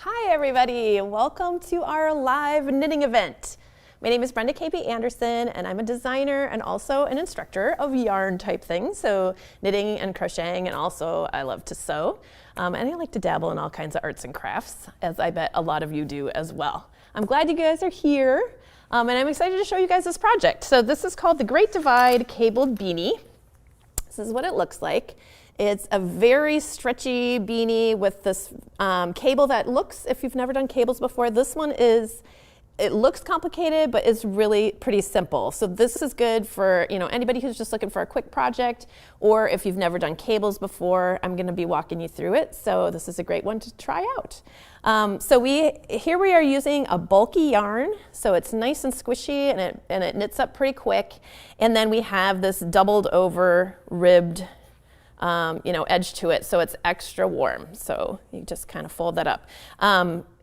Hi everybody, welcome to our live knitting event. My name is Brenda K.P. Anderson and I'm a designer and also an instructor of yarn type things, so knitting and crocheting, and also I love to sew. And I like to dabble in all kinds of arts and crafts, as I bet a lot of you do as well. I'm glad you guys are here and I'm excited to show you guys this project. So this is called the Great Divide Cabled Beanie. This is what it looks like. It's a very stretchy beanie with this cable that looks, if you've never done cables before, this one is, it looks complicated, but it's really pretty simple. So this is good for anybody who's just looking for a quick project, or if you've never done cables before, I'm gonna be walking you through it. So this is a great one to try out. Here we are using a bulky yarn, so it's nice and squishy and it knits up pretty quick. And then we have this doubled over ribbed edge to it, so it's extra warm. So you just kind of fold that up.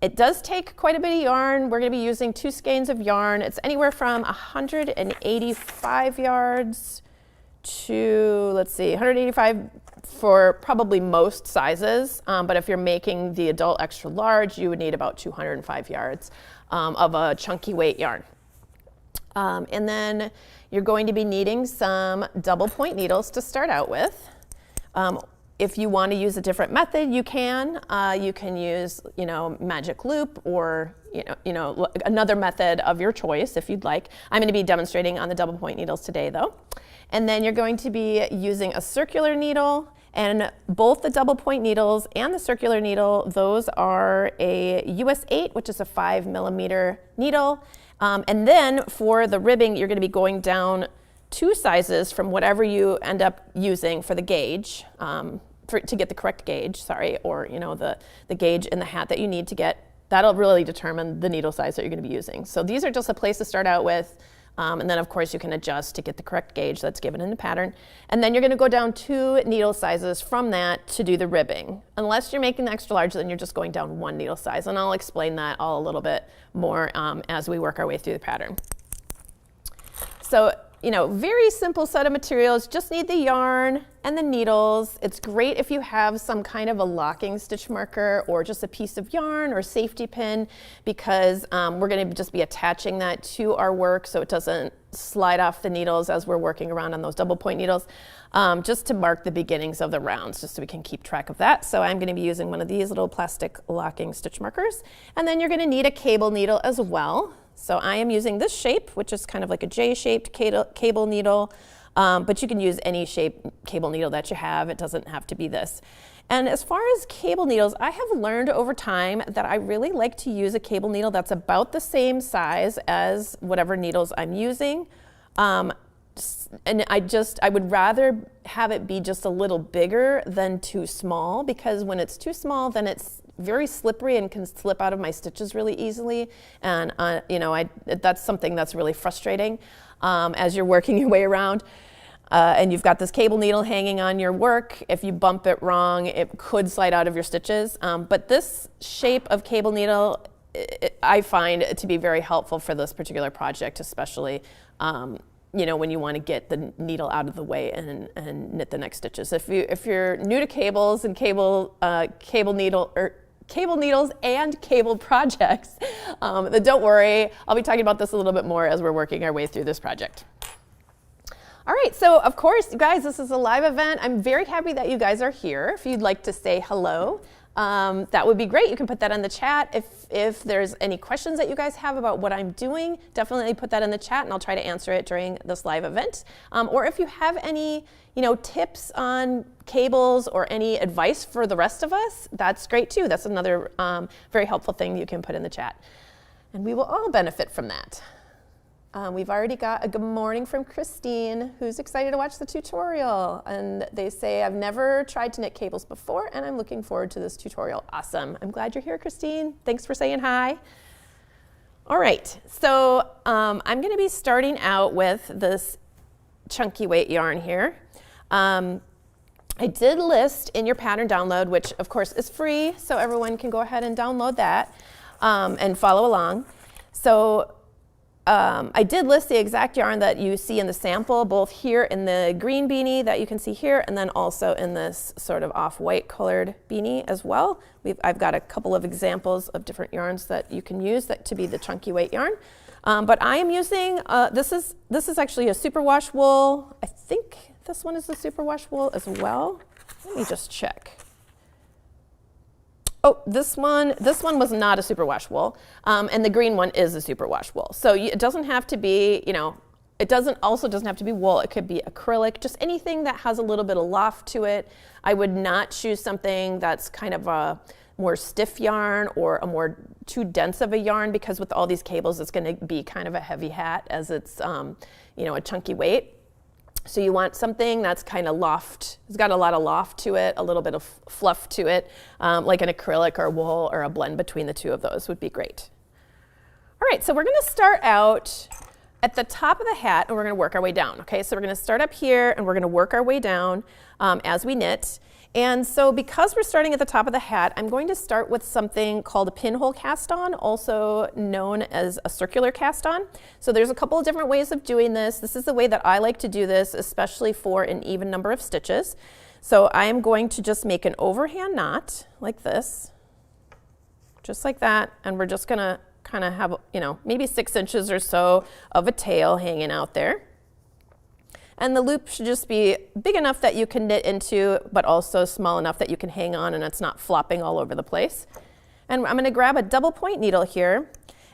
It does take quite a bit of yarn. We're going to be using 2 skeins of yarn. It's anywhere from 185 yards to, let's see, 185 for probably most sizes. But if you're making the adult extra large, you would need about 205 yards of a chunky weight yarn. And then you're going to be needing some double point needles to start out with. If you want to use a different method, you can. You can use, magic loop or, another method of your choice if you'd like. I'm going to be demonstrating on the double point needles today, though. And then you're going to be using a circular needle, and both the double point needles and the circular needle, those are a US 8, which is a 5mm needle. And then for the ribbing, you're going to be going down 2 sizes from whatever you end up using for the gauge, to get the correct gauge, or the gauge in the hat that you need to get. That'll really determine the needle size that you're going to be using. So these are just a place to start out with, and then of course you can adjust to get the correct gauge that's given in the pattern. And then you're going to go down 2 needle sizes from that to do the ribbing. Unless you're making the extra large, then you're just going down 1 needle size, and I'll explain that all a little bit more as we work our way through the pattern. So very simple set of materials, just need the yarn and the needles. It's great if you have some kind of a locking stitch marker or just a piece of yarn or safety pin, because we're going to just be attaching that to our work so it doesn't slide off the needles as we're working around on those double point needles, just to mark the beginnings of the rounds, just so we can keep track of that. So I'm going to be using one of these little plastic locking stitch markers. And then you're going to need a cable needle as well. So I am using this shape, which is kind of like a J-shaped cable needle, but you can use any shape cable needle that you have. It doesn't have to be this. And as far as cable needles, I have learned over time that I really like to use a cable needle that's about the same size as whatever needles I'm using. And I would rather have it be just a little bigger than too small, because when it's too small, then it's very slippery and can slip out of my stitches really easily. And that's something that's really frustrating as you're working your way around. And you've got this cable needle hanging on your work. If you bump it wrong, it could slide out of your stitches. But this shape of cable needle, I find to be very helpful for this particular project, especially when you want to get the needle out of the way and knit the next stitches. If you're new to cables and cable needles and cable projects, then don't worry. I'll be talking about this a little bit more as we're working our way through this project. All right, so of course, you guys, this is a live event. I'm very happy that you guys are here. If you'd like to say hello, that would be great. You can put that in the chat. If there's any questions that you guys have about what I'm doing, definitely put that in the chat and I'll try to answer it during this live event. Or if you have any tips on cables or any advice for the rest of us, that's great too. That's another very helpful thing you can put in the chat. And we will all benefit from that. We've already got a good morning from Christine, who's excited to watch the tutorial. And they say, I've never tried to knit cables before, and I'm looking forward to this tutorial. Awesome. I'm glad you're here, Christine. Thanks for saying hi. All right, so I'm going to be starting out with this chunky weight yarn here. I did list in your pattern download, which of course is free, so everyone can go ahead and download that and follow along. So I did list the exact yarn that you see in the sample, both here in the green beanie that you can see here, and then also in this sort of off-white colored beanie as well. I've got a couple of examples of different yarns that you can use that to be the chunky weight yarn. But I am using, this is actually a superwash wool. I think this one is a superwash wool as well. Let me just check. Oh, this one was not a superwash wool, and the green one is a superwash wool. So it doesn't have to be, it also doesn't have to be wool. It could be acrylic, just anything that has a little bit of loft to it. I would not choose something that's kind of a more stiff yarn or a more too dense of a yarn, because with all these cables, it's going to be kind of a heavy hat as it's, a chunky weight. So you want something that's kind of loft, it's got a lot of loft to it, a little bit of fluff to it, like an acrylic or wool or a blend between the two of those would be great. All right, so we're gonna start out at the top of the hat and we're gonna work our way down, okay? So we're gonna start up here and we're gonna work our way down as we knit. And so because we're starting at the top of the hat, I'm going to start with something called a pinhole cast on, also known as a circular cast on. So there's a couple of different ways of doing this. This is the way that I like to do this, especially for an even number of stitches. So I am going to just make an overhand knot like this, just like that. And we're just gonna kind of have, maybe 6 inches or so of a tail hanging out there. And the loop should just be big enough that you can knit into, but also small enough that you can hang on and it's not flopping all over the place. And I'm going to grab a double point needle here,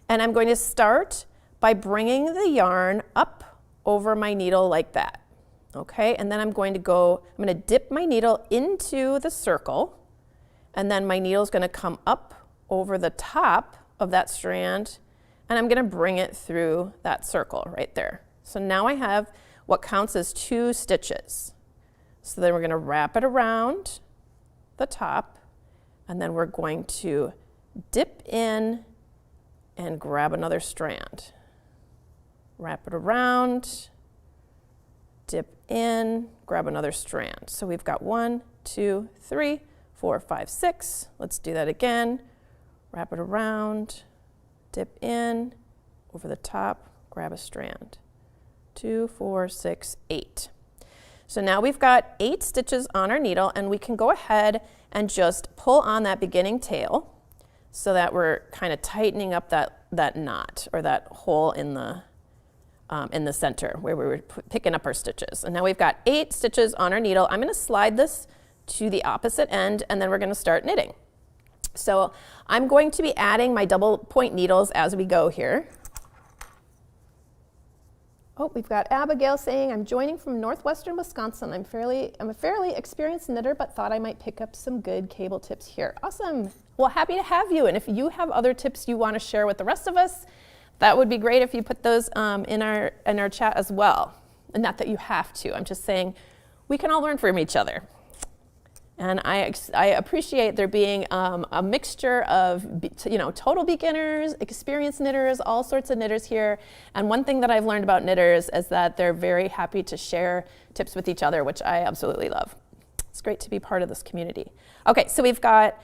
and I'm going to start by bringing the yarn up over my needle like that. Okay, and then I'm going to dip my needle into the circle, and then my needle is going to come up over the top of that strand, and I'm going to bring it through that circle right there. So now I have what counts as 2 stitches. So then we're going to wrap it around the top, and then we're going to dip in and grab another strand. Wrap it around, dip in, grab another strand. So we've got 1, 2, 3, 4, 5, 6. Let's do that again. Wrap it around, dip in, over the top, grab a strand. 2, 4, 6, 8. So now we've got 8 stitches on our needle, and we can go ahead and just pull on that beginning tail so that we're kind of tightening up that knot or that hole in the center where we were picking up our stitches. And now we've got 8 stitches on our needle. I'm going to slide this to the opposite end, and then we're going to start knitting. So I'm going to be adding my double point needles as we go here. Oh, we've got Abigail saying, I'm joining from northwestern Wisconsin. I'm a fairly experienced knitter, but thought I might pick up some good cable tips here. Awesome. Well, happy to have you. And if you have other tips you want to share with the rest of us, that would be great if you put those in our chat as well. And not that you have to. I'm just saying we can all learn from each other. And I appreciate there being a mixture of total beginners, experienced knitters, all sorts of knitters here. And one thing that I've learned about knitters is that they're very happy to share tips with each other, which I absolutely love. It's great to be part of this community. Okay, so we've got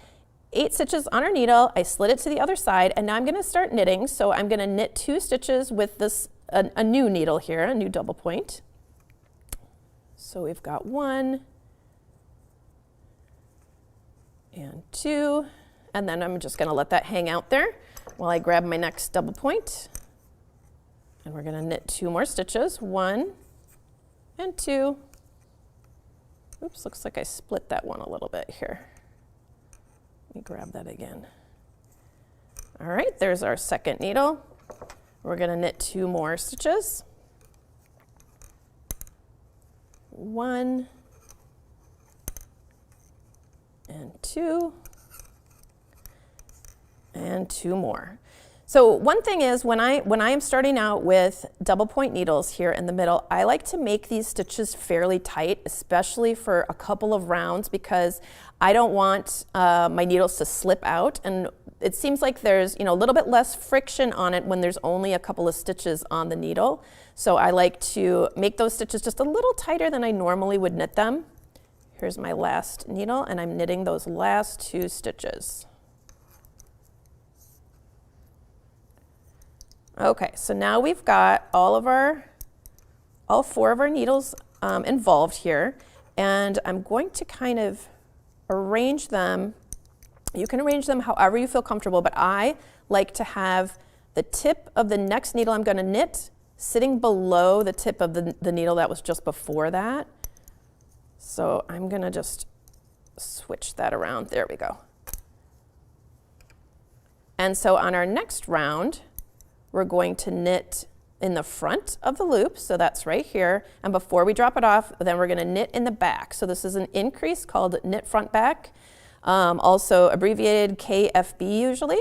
8 stitches on our needle. I slid it to the other side, and now I'm going to start knitting. So I'm going to knit 2 stitches with this a new needle here, a new double point. So we've got 1 and 2, and then I'm just going to let that hang out there while I grab my next double point. And we're going to knit 2 more stitches, 1 and 2. Oops, looks like I split that one a little bit here. Let me grab that again. All right, there's our second needle. We're going to knit 2 more stitches. 1 and 2 and 2 more. So one thing is when I am starting out with double point needles here in the middle, I like to make these stitches fairly tight, especially for a couple of rounds, because I don't want my needles to slip out, and it seems like there's a little bit less friction on it when there's only a couple of stitches on the needle. So I like to make those stitches just a little tighter than I normally would knit them. Here's my last needle, and I'm knitting those last 2 stitches. Okay, so now we've got all 4 of our needles involved here, and I'm going to kind of arrange them. You can arrange them however you feel comfortable, but I like to have the tip of the next needle I'm going to knit sitting below the tip of the needle that was just before that. So I'm going to just switch that around. There we go. And so on our next round, we're going to knit in the front of the loop, so that's right here, and before we drop it off, then we're going to knit in the back. So this is an increase called knit front back, also abbreviated KFB usually.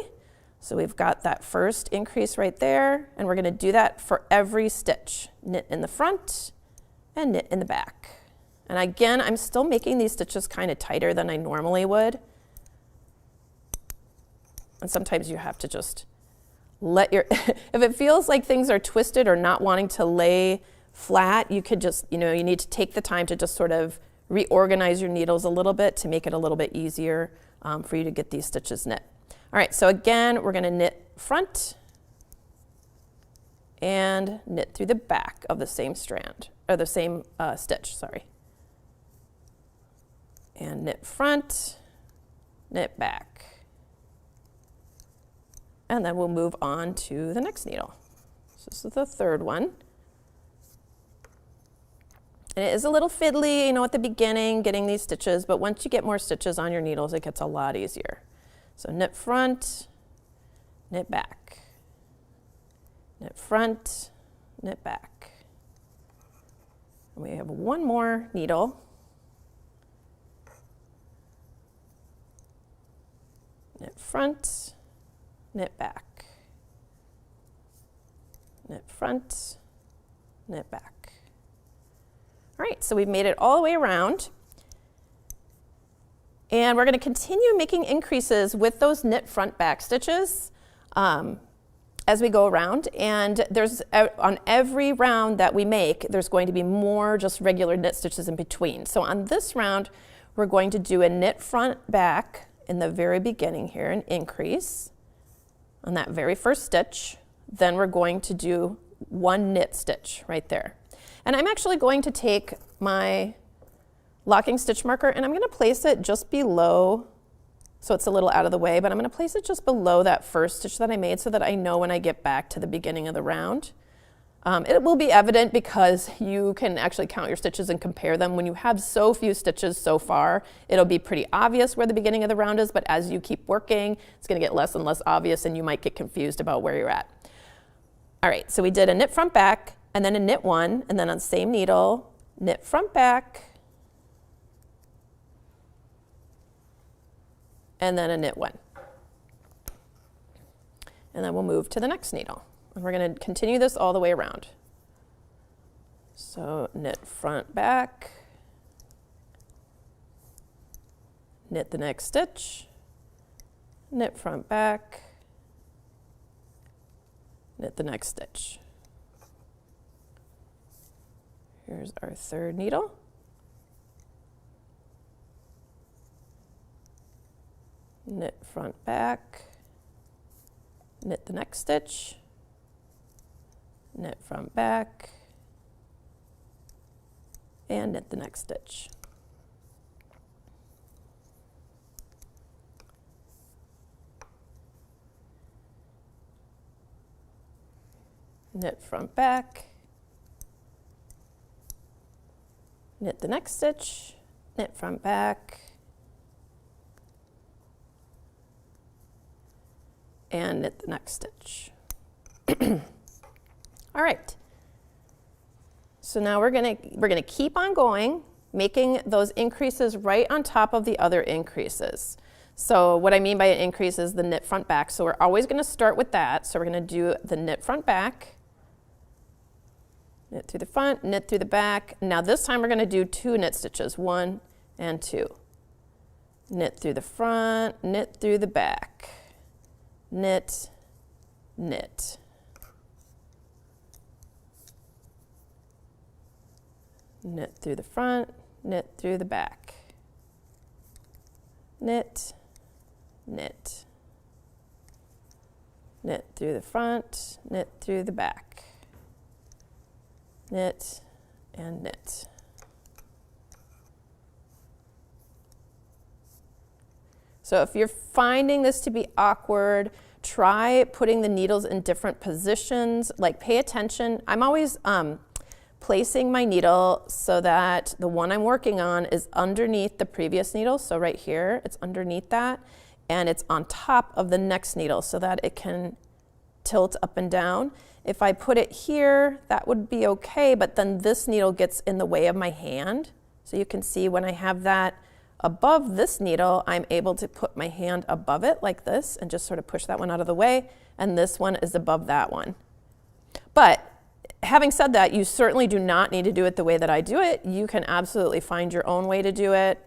So we've got that first increase right there, and we're going to do that for every stitch. Knit in the front and knit in the back. And again, I'm still making these stitches kind of tighter than I normally would. And sometimes you have to just let your, if it feels like things are twisted or not wanting to lay flat, you could just, you need to take the time to just sort of reorganize your needles a little bit to make it a little bit easier for you to get these stitches knit. All right, so again, we're going to knit front and knit through the back of the same strand, or the same stitch, sorry. And knit front, knit back. And then we'll move on to the next needle. So this is the third one. And it is a little fiddly, at the beginning, getting these stitches, but once you get more stitches on your needles, it gets a lot easier. So knit front, knit back. Knit front, knit back. And we have one more needle. Knit front, knit back. Knit front, knit back. All right, so we've made it all the way around. And we're going to continue making increases with those knit front back stitches as we go around. And there's on every round that we make, there's going to be more just regular knit stitches in between. So on this round, we're going to do a knit front back in the very beginning here, an increase on that very first stitch. Then we're going to do one knit stitch right there. And I'm actually going to take my locking stitch marker and I'm going to place it just below, so it's a little out of the way, but I'm going to place it just below that first stitch that I made so that I know when I get back to the beginning of the round. It will be evident because you can actually count your stitches and compare them. When you have so few stitches so far, it'll be pretty obvious where the beginning of the round is, but as you keep working, it's going to get less and less obvious and you might get confused about where you're at. All right, so we did a knit front back and then a knit one, and then on the same needle, knit front back, and then a knit one. And then we'll move to the next needle. And we're going to continue this all the way around. So knit front back, knit the next stitch, knit front back, knit the next stitch. Here's our third needle. Knit front back, knit the next stitch, knit front back, and knit the next stitch. Knit front back, knit the next stitch, knit front back, and knit the next stitch. All right. So now we're gonna keep on going, making those increases right on top of the other increases. So what I mean by an increase is the knit front back. So we're always gonna start with that. So we're gonna do the knit front back, knit through the front, knit through the back. Now this time we're gonna do 2 knit stitches, 1 and 2. Knit through the front, knit through the back, knit, knit. Knit through the front, knit through the back, knit, knit, knit through the front, knit through the back, knit and knit. So if you're finding this to be awkward, try putting the needles in different positions, like pay attention. I'm always placing my needle so that the one I'm working on is underneath the previous needle. So right here, it's underneath that, and it's on top of the next needle so that it can tilt up and down. If I put it here, that would be okay, but then this needle gets in the way of my hand. So you can see when I have that above this needle, I'm able to put my hand above it like this and just sort of push that one out of the way, and this one is above that one. But having said that, you certainly do not need to do it the way that I do it. You can absolutely find your own way to do it.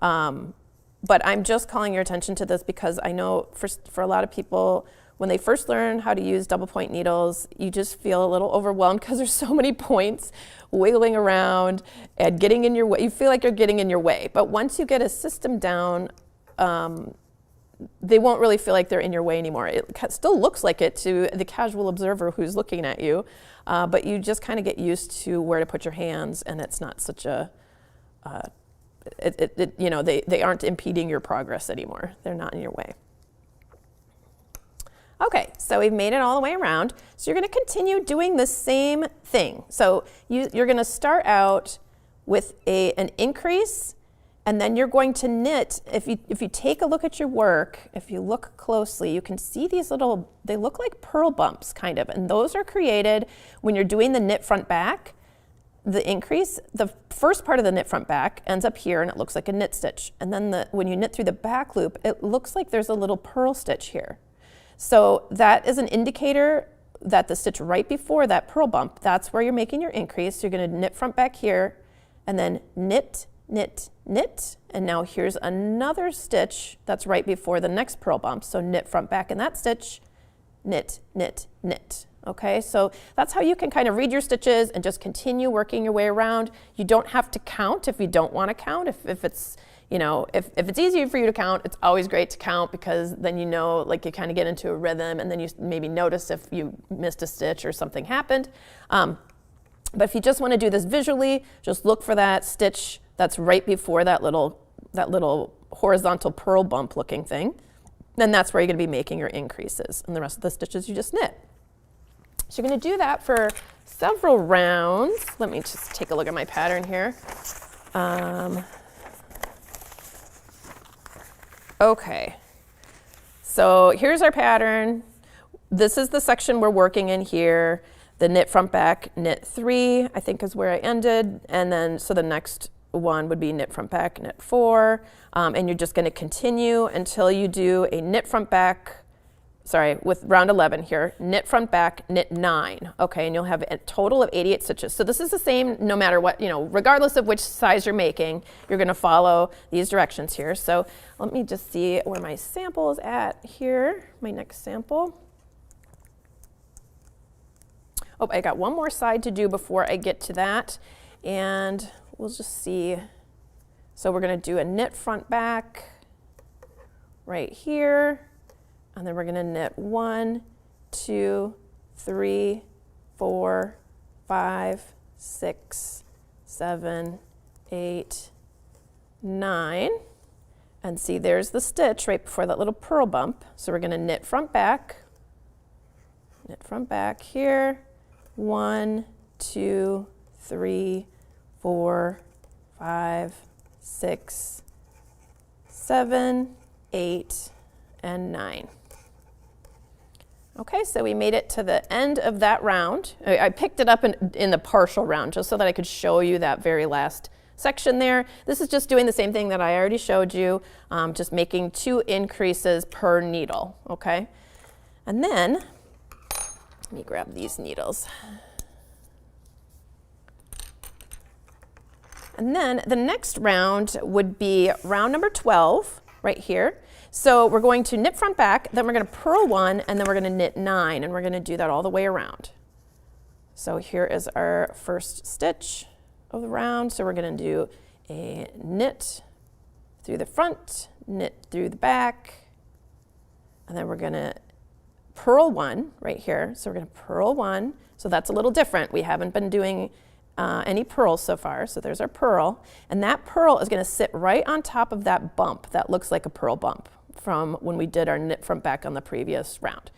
But I'm just calling your attention to this because I know for a lot of people, when they first learn how to use double point needles, you just feel a little overwhelmed because there's so many points wiggling around and getting in your way. You feel like you're getting in your way. But once you get a system down, they won't really feel like they're in your way anymore. It still looks like it to the casual observer who's looking at you, but you just kind of get used to where to put your hands, and it's not such a, you know, they aren't impeding your progress anymore. They're not in your way. Okay, so we've made it all the way around. So you're going to continue doing the same thing. So you're going to start out with an increase, and then you're going to knit. If you take a look at your work, if you look closely, you can see these little, they look like purl bumps kind of, and those are created when you're doing the knit front back. The increase, the first part of the knit front back ends up here and it looks like a knit stitch. And then when you knit through the back loop, it looks like there's a little purl stitch here. So that is an indicator that the stitch right before that purl bump, that's where you're making your increase. So you're going to knit front back here and then knit, knit, knit. And now here's another stitch that's right before the next purl bump. So knit front back in that stitch, knit, knit, knit. Okay, so that's how you can kind of read your stitches and just continue working your way around. You don't have to count if you don't want to count. If it's, you know, if it's easier for you to count, it's always great to count because then you know, like you kind of get into a rhythm and then you maybe notice if you missed a stitch or something happened. But if you just want to do this visually, just look for that stitch that's right before that little horizontal purl bump looking thing. Then that's where you're going to be making your increases, and the rest of the stitches you just knit. So you're going to do that for several rounds. Let me just take a look at my pattern here. Okay, so here's our pattern. This is the section we're working in here. The knit front back, knit 3, I think is where I ended. And then, so the next one would be knit front back, knit 4. And you're just going to continue until you do a knit front back, with round 11 here, knit front back, knit 9. Okay, and you'll have a total of 88 stitches. So this is the same no matter what, you know, regardless of which size you're making, you're going to follow these directions here. So let me just see where my sample is at here, my next sample. Oh, I got one more side to do before I get to that, and we'll just see. So we're going to do a knit front back right here. And then we're going to knit 1, 2, 3, 4, 5, 6, 7, 8, 9. And see, there's the stitch right before that little purl bump. So we're going to knit front back here. 1, 2, 3, 4, 5, 6, 7, 8, and 9. Okay, so we made it to the end of that round. I picked it up in the partial round just so that I could show you that very last section there. This is just doing the same thing that I already showed you, just making 2 increases per needle, okay? And then, let me grab these needles. And then the next round would be round number 12, right here. So we're going to knit front back, then we're going to purl 1, and then we're going to knit 9, and we're going to do that all the way around. So here is our first stitch of the round. So we're going to do a knit through the front, knit through the back, and then we're going to purl 1 right here. So we're going to purl 1. So that's a little different. We haven't been doing any purls so far. So there's our purl. And that purl is going to sit right on top of that bump that looks like a purl bump from when we did our knit front back on the previous round.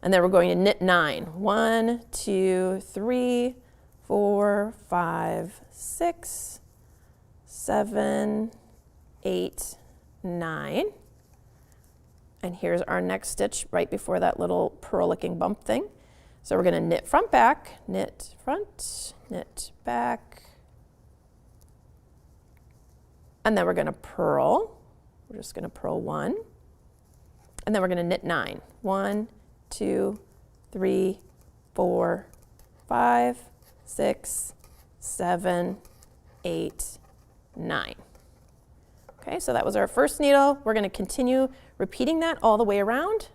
And then we're going to knit 9. 1, 2, 3, 4, 5, 6, 7, 8, 9. And here's our next stitch right before that little purl looking bump thing. So we're going to knit front back, knit front, knit back. And then we're going to purl. We're just going to purl 1. And then we're going to knit 9. 1, 2, 3, 4, 5, 6, 7, 8, 9. Okay, so that was our first needle. We're going to continue repeating that all the way around.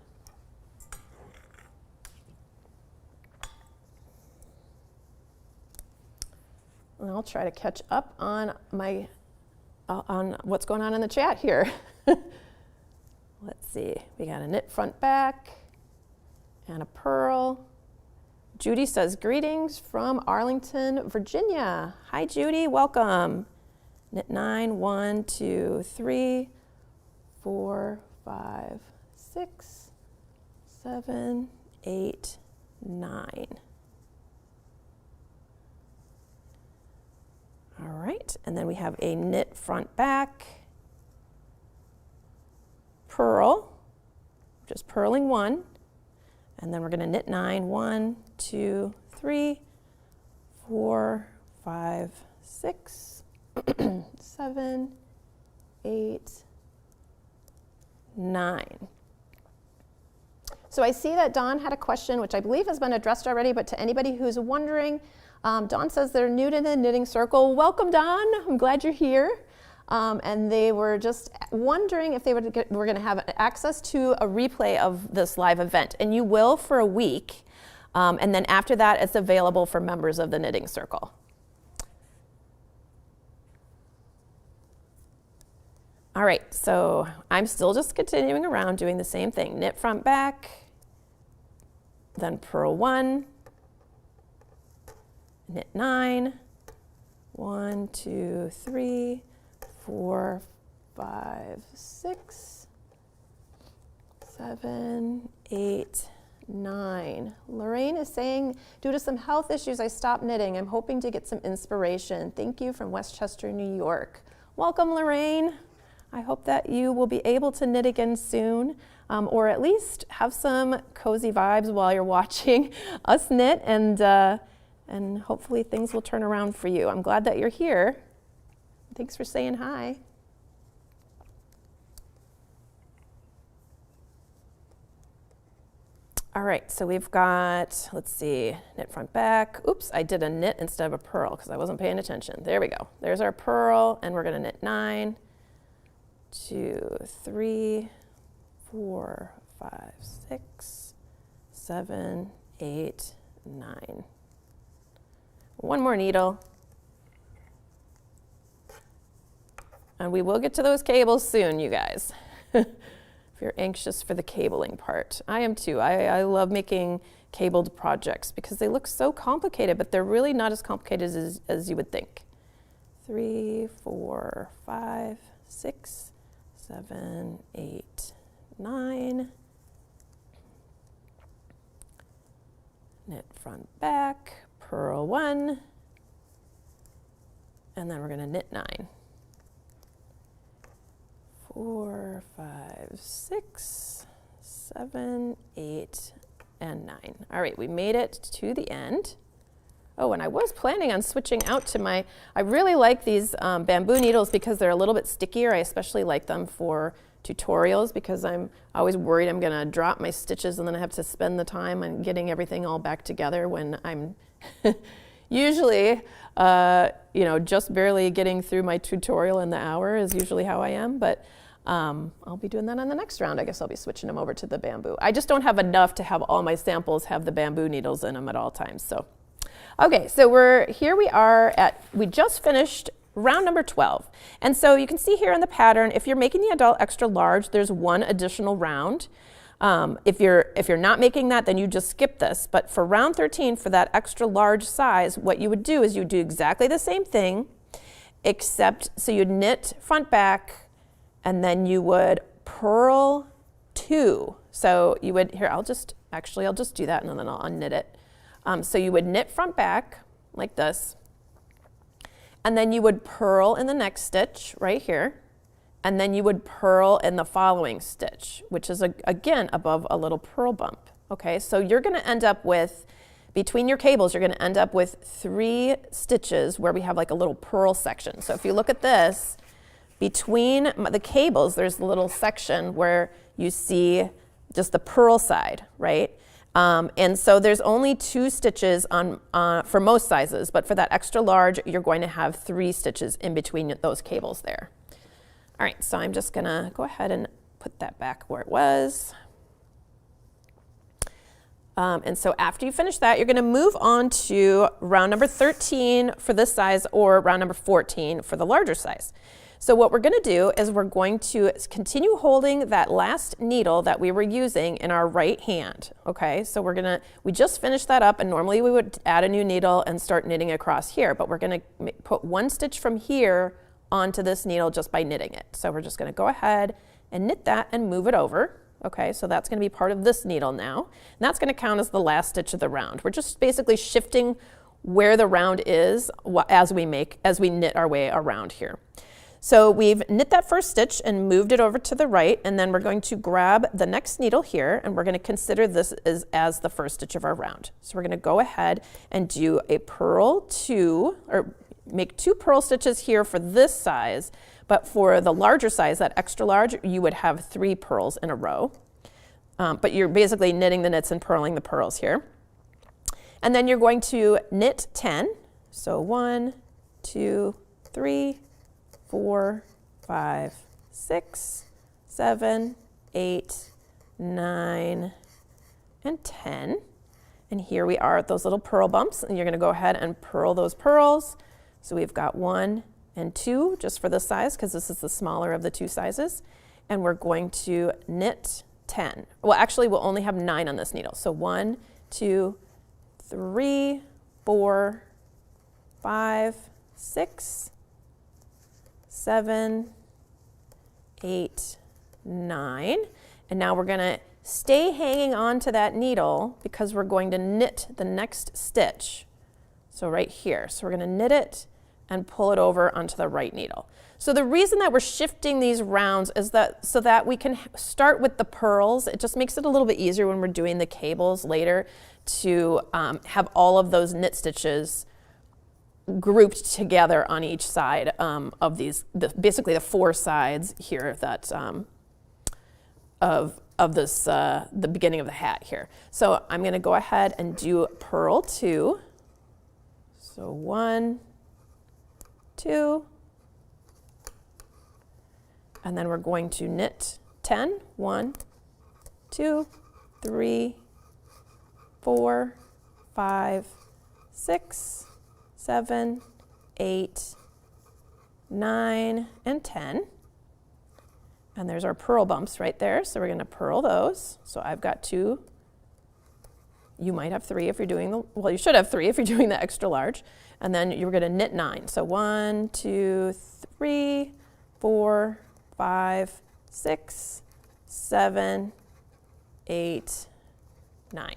And I'll try to catch up on my on what's going on in the chat here. Let's see. We got a knit front back and a purl. Judy says, greetings from Arlington, Virginia. Hi, Judy. Welcome. Knit 9, 1, 2, 3, 4, 5, 6, 7, 8, 9. All right, and then we have a knit front back, purl, just purling 1, and then we're going to knit 9, 1, 2, 3, 4, 5, 6, 7, 8, 9. So I see that Dawn had a question, which I believe has been addressed already, but to anybody who's wondering, Dawn says they're new to the knitting circle. Welcome, Dawn. I'm glad you're here. And they were just wondering if they were going to have access to a replay of this live event. And you will for a week. And then after that, it's available for members of the knitting circle. All right, so I'm still just continuing around doing the same thing. Knit front back, then purl 1, knit 9, 1, 2, 3, 4, 5, 6, 7, 8, 9. Lorraine is saying, due to some health issues, I stopped knitting. I'm hoping to get some inspiration. Thank you from Westchester, New York. Welcome, Lorraine. I hope that you will be able to knit again soon, or at least have some cozy vibes while you're watching us knit, and hopefully things will turn around for you. I'm glad that you're here. Thanks for saying hi. All right, so we've got, let's see, knit front back. Oops, I did a knit instead of a purl because I wasn't paying attention. There we go. There's our purl, and we're going to knit 9, 2, 3, 4, 5, 6, 7, 8, 9. One more needle. And we will get to those cables soon, you guys. If you're anxious for the cabling part. I am too. I love making cabled projects because they look so complicated, but they're really not as complicated as you would think. 3, 4, 5, 6, 7, 8, 9. Knit front back, purl 1, and then we're going to knit 9. 4, 5, 6, 7, 8, and 9. All right, we made it to the end. Oh, and I was planning on switching out to I really like these bamboo needles because they're a little bit stickier. I especially like them for tutorials because I'm always worried I'm gonna drop my stitches and then I have to spend the time on getting everything all back together when I'm usually, just barely getting through my tutorial in the hour is usually how I am, but I'll be doing that on the next round. I guess I'll be switching them over to the bamboo. I just don't have enough to have all my samples have the bamboo needles in them at all times, so. Okay, so we just finished round number 12. And so you can see here in the pattern, if you're making the adult extra large, there's one additional round. If you're not making that, then you just skip this. But for round 13, for that extra large size, what you would do is you would do exactly the same thing, except so you'd knit front back, and then you would purl 2. So you would, here, I'll just do that and then I'll unknit it. So you would knit front back like this, and then you would purl in the next stitch right here, and then you would purl in the following stitch, which is again above a little purl bump. Okay, so you're going to end up with, between your cables, you're going to end up with 3 stitches where we have like a little purl section. So if you look at this, between the cables, there's a little section where you see just the purl side, right? And so there's only 2 stitches on for most sizes, but for that extra large, you're going to have 3 stitches in between those cables there. All right, so I'm just gonna go ahead and put that back where it was. And so after you finish that, you're gonna move on to round number 13 for this size, or round number 14 for the larger size. So what we're gonna do is we're going to continue holding that last needle that we were using in our right hand, okay? So we just finished that up, and normally we would add a new needle and start knitting across here, but we're gonna put 1 stitch from here onto this needle just by knitting it. So we're just gonna go ahead and knit that and move it over. Okay, so that's gonna be part of this needle now. And that's gonna count as the last stitch of the round. We're just basically shifting where the round is as we knit our way around here. So we've knit that first stitch and moved it over to the right, and then we're going to grab the next needle here, and we're gonna consider this as the first stitch of our round. So we're gonna go ahead and do a purl 2, or make 2 purl stitches here for this size, but for the larger size, that extra large, you would have 3 purls in a row. But you're basically knitting the knits and purling the purls here. And then you're going to knit 10. So 1, 2, 3, 4, 5, 6, 7, 8, 9, and 10. And here we are at those little purl bumps, and you're gonna go ahead and purl those purls. So we've got 1 and 2 just for this size, because this is the smaller of the 2 sizes. And we're going to knit 10. Well, actually, we'll only have 9 on this needle. So 1, 2, 3, 4, 5, 6, 7, 8, 9. And now we're gonna stay hanging on to that needle because we're going to knit the next stitch. So right here. So we're gonna knit it and pull it over onto the right needle. So the reason that we're shifting these rounds is that so that we can start with the purls. It just makes it a little bit easier when we're doing the cables later to have all of those knit stitches grouped together on each side of these, basically the 4 sides here that of this, the beginning of the hat here. So I'm gonna go ahead and do purl 2. So 1, 2, and then we're going to knit 10. 1, 2, 3, 4, 5, 6, 7, 8, 9, and 10. And there's our purl bumps right there, so we're going to purl those. So I've got 2. You might have 3 if you're doing well, you should have 3 if you're doing the extra large. And then you're going to knit 9. So 1, 2, 3, 4, 5, 6, 7, 8, 9.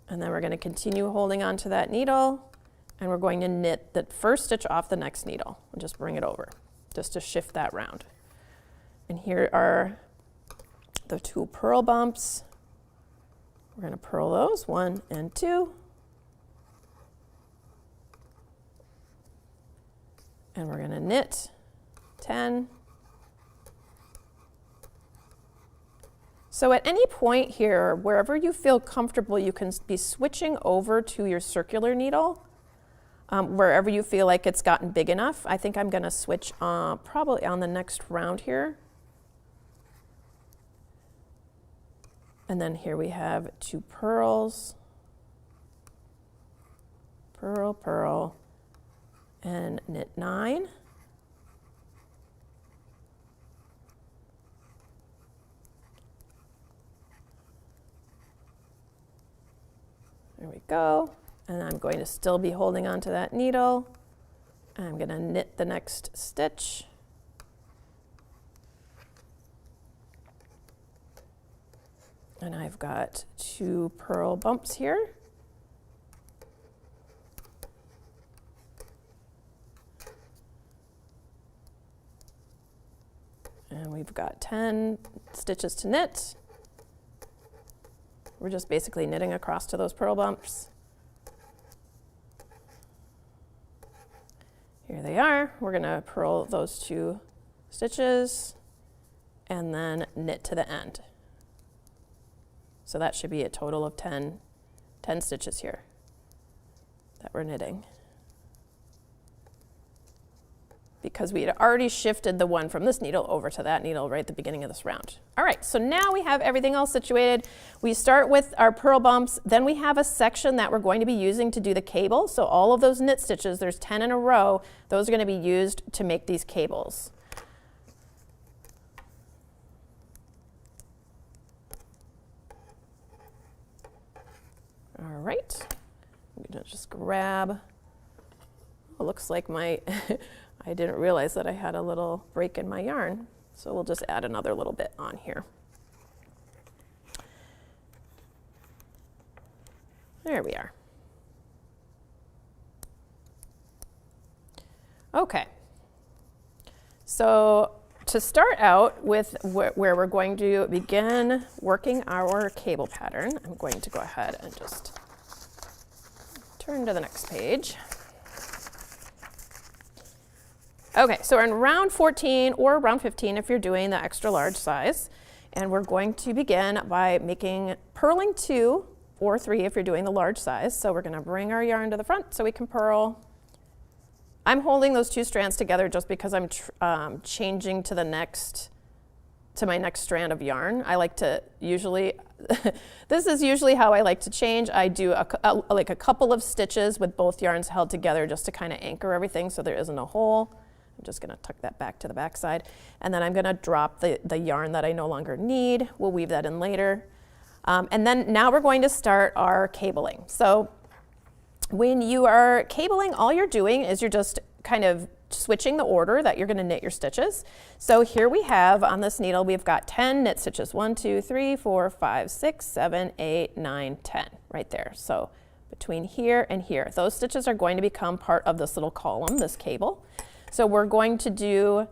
And then we're going to continue holding on to that needle, and we're going to knit the first stitch off the next needle and just bring it over just to shift that round. And here are the 2 purl bumps. We're going to purl those, 1 and 2. And we're going to knit 10. So at any point here, wherever you feel comfortable, you can be switching over to your circular needle. Wherever you feel like it's gotten big enough. I think I'm going to switch probably on the next round here. And then here we have 2 purls. Purl, purl, and knit 9. There we go. And I'm going to still be holding onto that needle. I'm going to knit the next stitch. And I've got 2 purl bumps here. And we've got 10 stitches to knit. We're just basically knitting across to those purl bumps. Here they are. We're going to purl those 2 stitches and then knit to the end. So that should be a total of 10 stitches here that we're knitting, because we had already shifted the one from this needle over to that needle right at the beginning of this round. All right, so now we have everything else situated. We start with our purl bumps, then we have a section that we're going to be using to do the cable. So all of those knit stitches, there's 10 in a row, those are going to be used to make these cables. All right, I'm going to just grab, it looks like my, I didn't realize that I had a little break in my yarn, so we'll just add another little bit on here. There we are. Okay, so to start out with where we're going to begin working our cable pattern, I'm going to go ahead and just turn to the next page. Okay, so we're in round 14 or round 15 if you're doing the extra large size. And we're going to begin by purling 2 or 3 if you're doing the large size. So we're going to bring our yarn to the front so we can purl. I'm holding those 2 strands together just because I'm changing to my next strand of yarn. I like to usually, this is usually how I like to change. I do like a couple of stitches with both yarns held together just to kind of anchor everything so there isn't a hole. I'm just going to tuck that back to the back side. And then I'm going to drop the yarn that I no longer need. We'll weave that in later. And then now we're going to start our cabling. So when you are cabling, all you're doing is you're just kind of switching the order that you're going to knit your stitches. So here we have on this needle, we've got 10 knit stitches. 1, 2, 3, 4, 5, 6, 7, 8, 9, 10 right there. So between here and here, those stitches are going to become part of this little column, this cable. So we're going to do,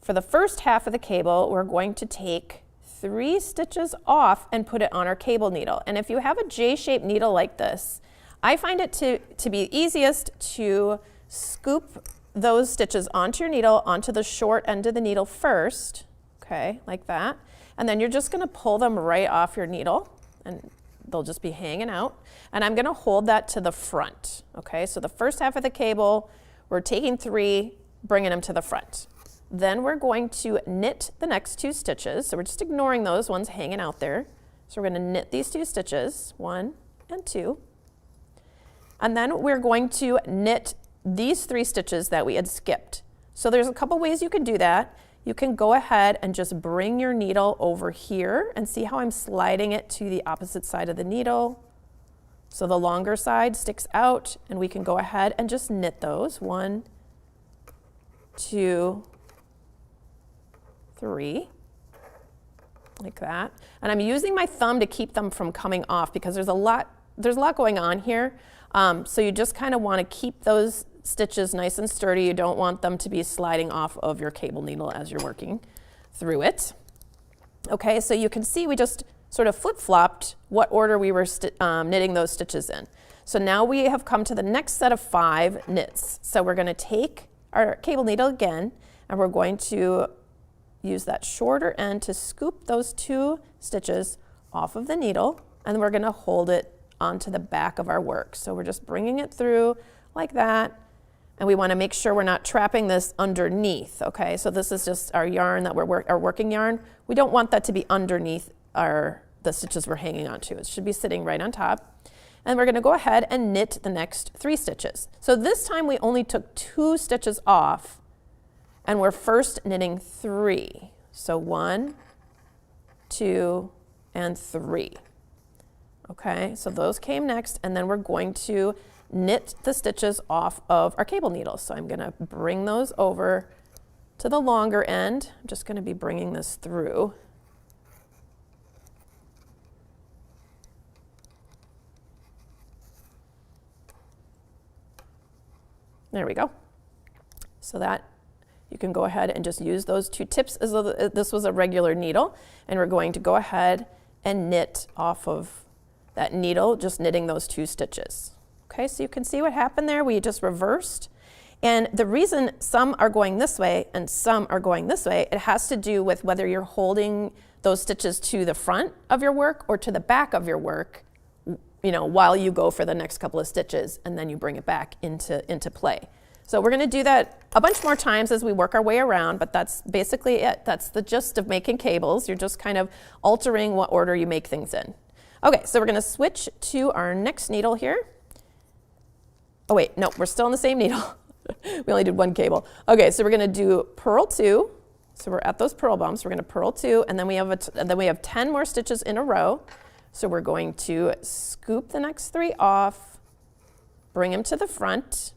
for the first half of the cable, we're going to take 3 stitches off and put it on our cable needle. And if you have a J-shaped needle like this, I find it to be easiest to scoop those stitches onto your needle, onto the short end of the needle first, okay, like that. And then you're just going to pull them right off your needle, and they'll just be hanging out. And I'm going to hold that to the front, okay? So the first half of the cable, we're taking 3, bringing them to the front. Then we're going to knit the next 2 stitches. So we're just ignoring those ones hanging out there. So we're going to knit these 2 stitches, 1 and 2. And then we're going to knit these 3 stitches that we had skipped. So there's a couple ways you can do that. You can go ahead and just bring your needle over here and see how I'm sliding it to the opposite side of the needle. So the longer side sticks out, and we can go ahead and just knit those. 1, 2, 3, like that. And I'm using my thumb to keep them from coming off because there's a lot going on here. So you just kind of want to keep those stitches nice and sturdy. You don't want them to be sliding off of your cable needle as you're working through it. Okay, so you can see we just sort of flip-flopped what order we were knitting those stitches in. So now we have come to the next set of 5 knits. So we're going to take our cable needle again, and we're going to use that shorter end to scoop those 2 stitches off of the needle, and we're going to hold it onto the back of our work. So we're just bringing it through like that, and we want to make sure we're not trapping this underneath, okay? So this is just our yarn that our working yarn. We don't want that to be underneath the stitches we're hanging onto. It should be sitting right on top. And we're going to go ahead and knit the next 3 stitches. So this time we only took 2 stitches off, and we're first knitting 3. So 1, 2, and 3. Okay, so those came next, and then we're going to knit the stitches off of our cable needles. So I'm gonna bring those over to the longer end. I'm just gonna be bringing this through. There we go. So that you can go ahead and just use those two tips as though this was a regular needle, and we're going to go ahead and knit off of that needle, just knitting those two stitches. Okay, so you can see what happened there. We just reversed. And the reason some are going this way and some are going this way, it has to do with whether you're holding those stitches to the front of your work or to the back of your work, you know, while you go for the next couple of stitches, and then you bring it back into play. So we're gonna do that a bunch more times as we work our way around, but that's basically it. That's the gist of making cables. You're just kind of altering what order you make things in. Okay, so we're gonna switch to our next needle here. Oh wait, no, we're still on the same needle. We only did one cable. Okay, so we're gonna do purl 2. So we're at those purl bumps. We're gonna purl 2, and then we have 10 more stitches in a row. So we're going to scoop the next 3 off, bring them to the front,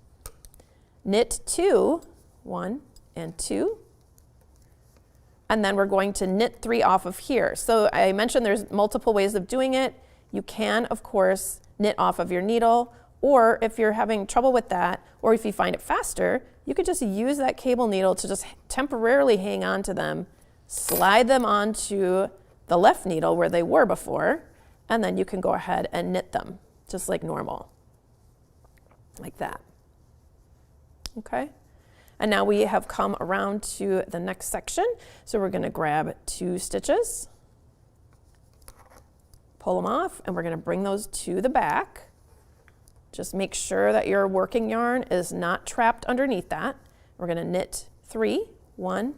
knit 2, 1 and 2, and then we're going to knit 3 off of here. So I mentioned there's multiple ways of doing it. You can, of course, knit off of your needle, or if you're having trouble with that, or if you find it faster, you could just use that cable needle to just temporarily hang on to them, slide them onto the left needle where they were before, and then you can go ahead and knit them just like normal, like that. Okay, and now we have come around to the next section. So we're gonna grab 2 stitches, pull them off, and we're gonna bring those to the back. Just make sure that your working yarn is not trapped underneath that. We're gonna knit 3, 1,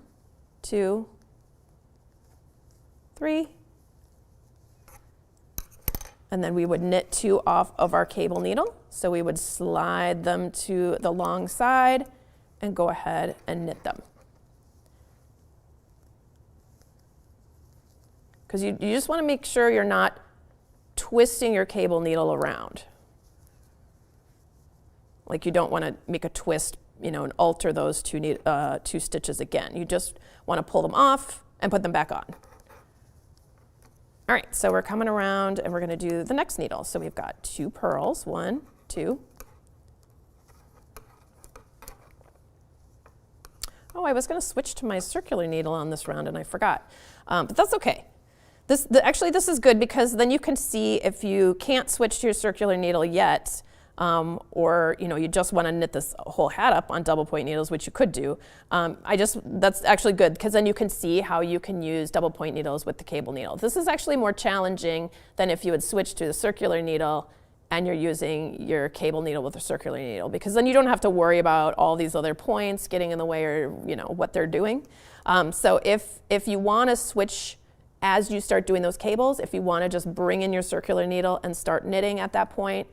2, 3, and then we would knit 2 off of our cable needle. So we would slide them to the long side and go ahead and knit them. Because you just want to make sure you're not twisting your cable needle around. Like you don't want to make a twist, you know, and alter those 2 stitches again. You just want to pull them off and put them back on. All right, so we're coming around and we're going to do the next needle. So we've got 2 purls, 1, 2. Oh, I was going to switch to my circular needle on this round and I forgot, but that's okay. Actually, this is good because then you can see if you can't switch to your circular needle yet, or you know you just want to knit this whole hat up on double point needles, which you could do. That's actually good because then you can see how you can use double point needles with the cable needle. This is actually more challenging than if you would switch to the circular needle and you're using your cable needle with a circular needle, because then you don't have to worry about all these other points getting in the way or you know what they're doing. So if you want to switch as you start doing those cables, if you want to just bring in your circular needle and start knitting at that point,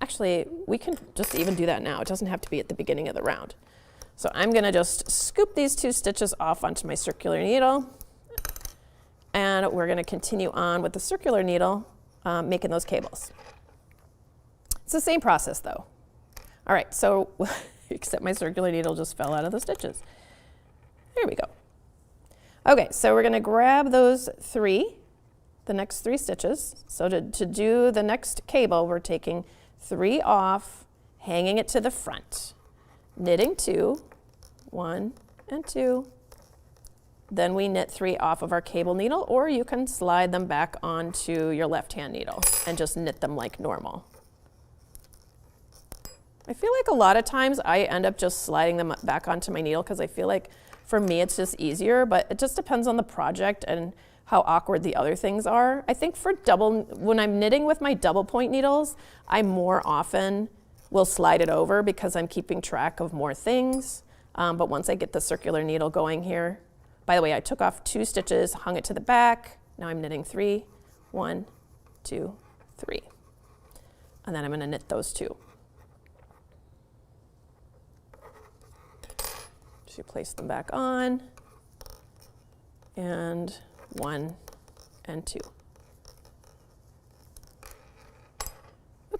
actually, we can just even do that now. It doesn't have to be at the beginning of the round. So I'm going to just scoop these 2 stitches off onto my circular needle, and we're going to continue on with the circular needle, making those cables. It's the same process though. All right, so except my circular needle just fell out of the stitches. There we go. Okay, so we're going to grab those 3, the next 3 stitches. So to do the next cable, we're taking 3 off, hanging it to the front, knitting 2, 1 and 2. Then we knit 3 off of our cable needle, or you can slide them back onto your left-hand needle and just knit them like normal. I feel like a lot of times I end up just sliding them back onto my needle because I feel like for me it's just easier, but it just depends on the project and how awkward the other things are. I think for when I'm knitting with my double point needles, I more often will slide it over because I'm keeping track of more things. But once I get the circular needle going here, by the way, I took off 2 stitches, hung it to the back. Now I'm knitting 3, 1, 2, 3. And then I'm gonna knit those 2. So you place them back on, and 1 and 2.